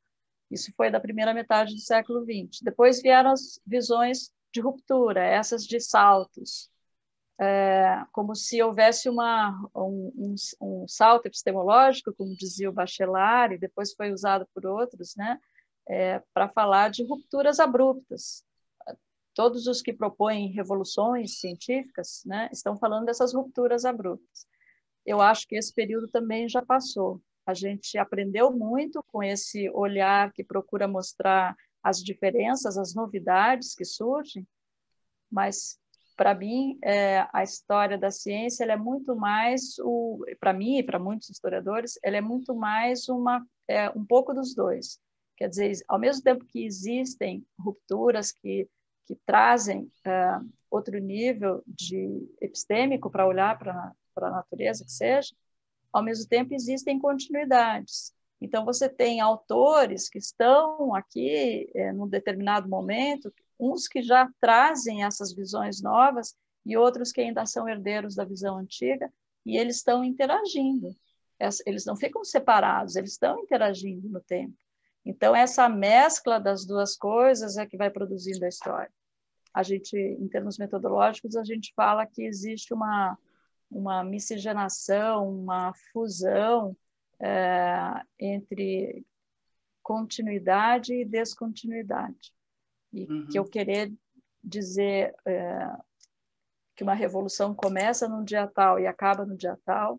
Isso foi da primeira metade do século XX. Depois vieram as visões de ruptura, essas de saltos, como se houvesse um salto epistemológico, como dizia o Bachelard, e depois foi usado por outros, né, para falar de rupturas abruptas. Todos os que propõem revoluções científicas, né, estão falando dessas rupturas abruptas. Eu acho que esse período também já passou. A gente aprendeu muito com esse olhar que procura mostrar as diferenças, as novidades que surgem, mas para mim a história da ciência ela é muito mais para mim e para muitos historiadores ela é muito mais um pouco dos dois. Quer dizer, ao mesmo tempo que existem rupturas que trazem outro nível de epistêmico para olhar para a natureza que seja, ao mesmo tempo existem continuidades. Então você tem autores que estão aqui num determinado momento, uns que já trazem essas visões novas e outros que ainda são herdeiros da visão antiga, e eles estão interagindo. Eles não ficam separados, eles estão interagindo no tempo. Então, essa mescla das duas coisas é que vai produzindo a história. A gente, em termos metodológicos, a gente fala que existe uma miscigenação, uma fusão entre continuidade e descontinuidade. E que eu querer dizer que uma revolução começa num dia tal e acaba no dia tal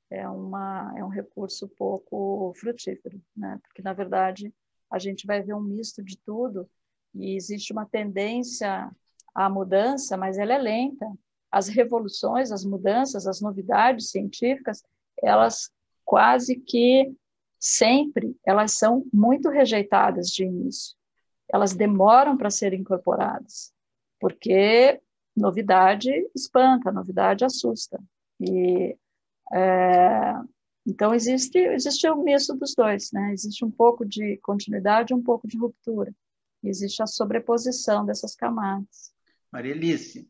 é um recurso pouco frutífero, né? Porque, na verdade, a gente vai ver um misto de tudo e existe uma tendência à mudança, mas ela é lenta. As revoluções, as mudanças, as novidades científicas, elas quase que sempre elas são muito rejeitadas de início. Elas demoram para serem incorporadas, porque novidade espanta, novidade assusta. E então existe o misto dos dois, né? Existe um pouco de continuidade, um pouco de ruptura. Existe a sobreposição dessas camadas. Maria Alice,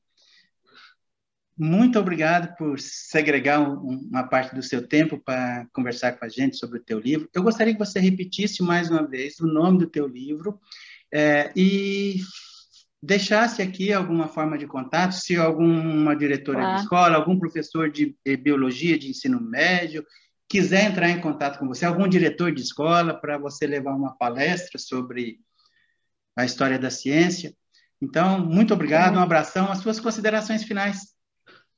muito obrigado por segregar uma parte do seu tempo para conversar com a gente sobre o teu livro. Eu gostaria que você repetisse mais uma vez o nome do teu livro e deixasse aqui alguma forma de contato, se alguma diretora de escola, algum professor de biologia de ensino médio quiser entrar em contato com você, algum diretor de escola para você levar uma palestra sobre a história da ciência. Então, muito obrigado, um abração, as suas considerações finais.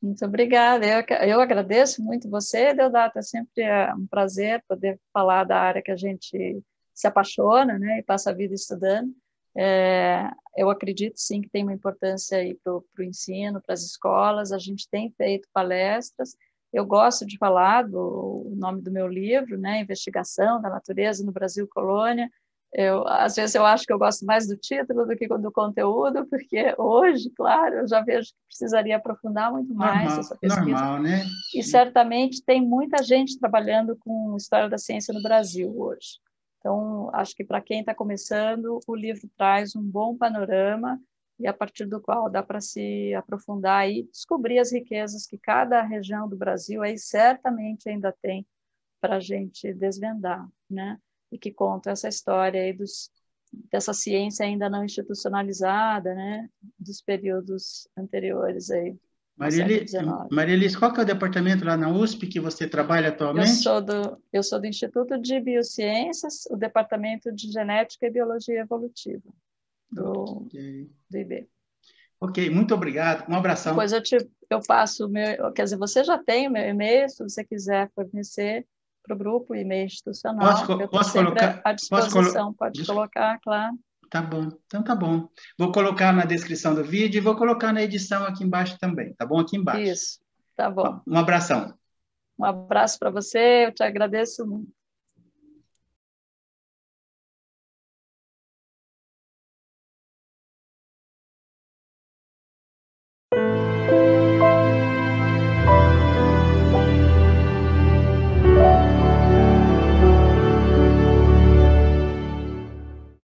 Muito obrigada, eu agradeço muito você, Deodato, é sempre um prazer poder falar da área que a gente se apaixona, né, e passa a vida estudando. Eu acredito, sim, que tem uma importância aí para o ensino, para as escolas, a gente tem feito palestras, eu gosto de falar do nome do meu livro, né, Investigação da Natureza no Brasil Colônia. Às vezes eu acho que eu gosto mais do título do que do conteúdo, porque hoje, claro, eu já vejo que precisaria aprofundar muito mais essa pesquisa. Normal, né? E certamente tem muita gente trabalhando com história da ciência no Brasil hoje. Então, acho que para quem está começando, o livro traz um bom panorama e a partir do qual dá para se aprofundar e descobrir as riquezas que cada região do Brasil aí certamente ainda tem para a gente desvendar, né? E que conta essa história aí dessa ciência ainda não institucionalizada, né? Dos períodos anteriores aí. Maria Alice, qual que é o departamento lá na USP que você trabalha atualmente? Eu sou do Instituto de Biociências, o Departamento de Genética e Biologia Evolutiva do IB. Ok, muito obrigado. Um abração. Depois eu passo o meu... Quer dizer, você já tem o meu e-mail, se você quiser fornecer para o grupo, e-mail institucional. Posso colocar? À disposição, pode colocar, claro. Tá bom, então tá bom. Vou colocar na descrição do vídeo e vou colocar na edição aqui embaixo também, tá bom? Aqui embaixo. Isso, tá bom. Um abração. Um abraço para você, eu te agradeço muito.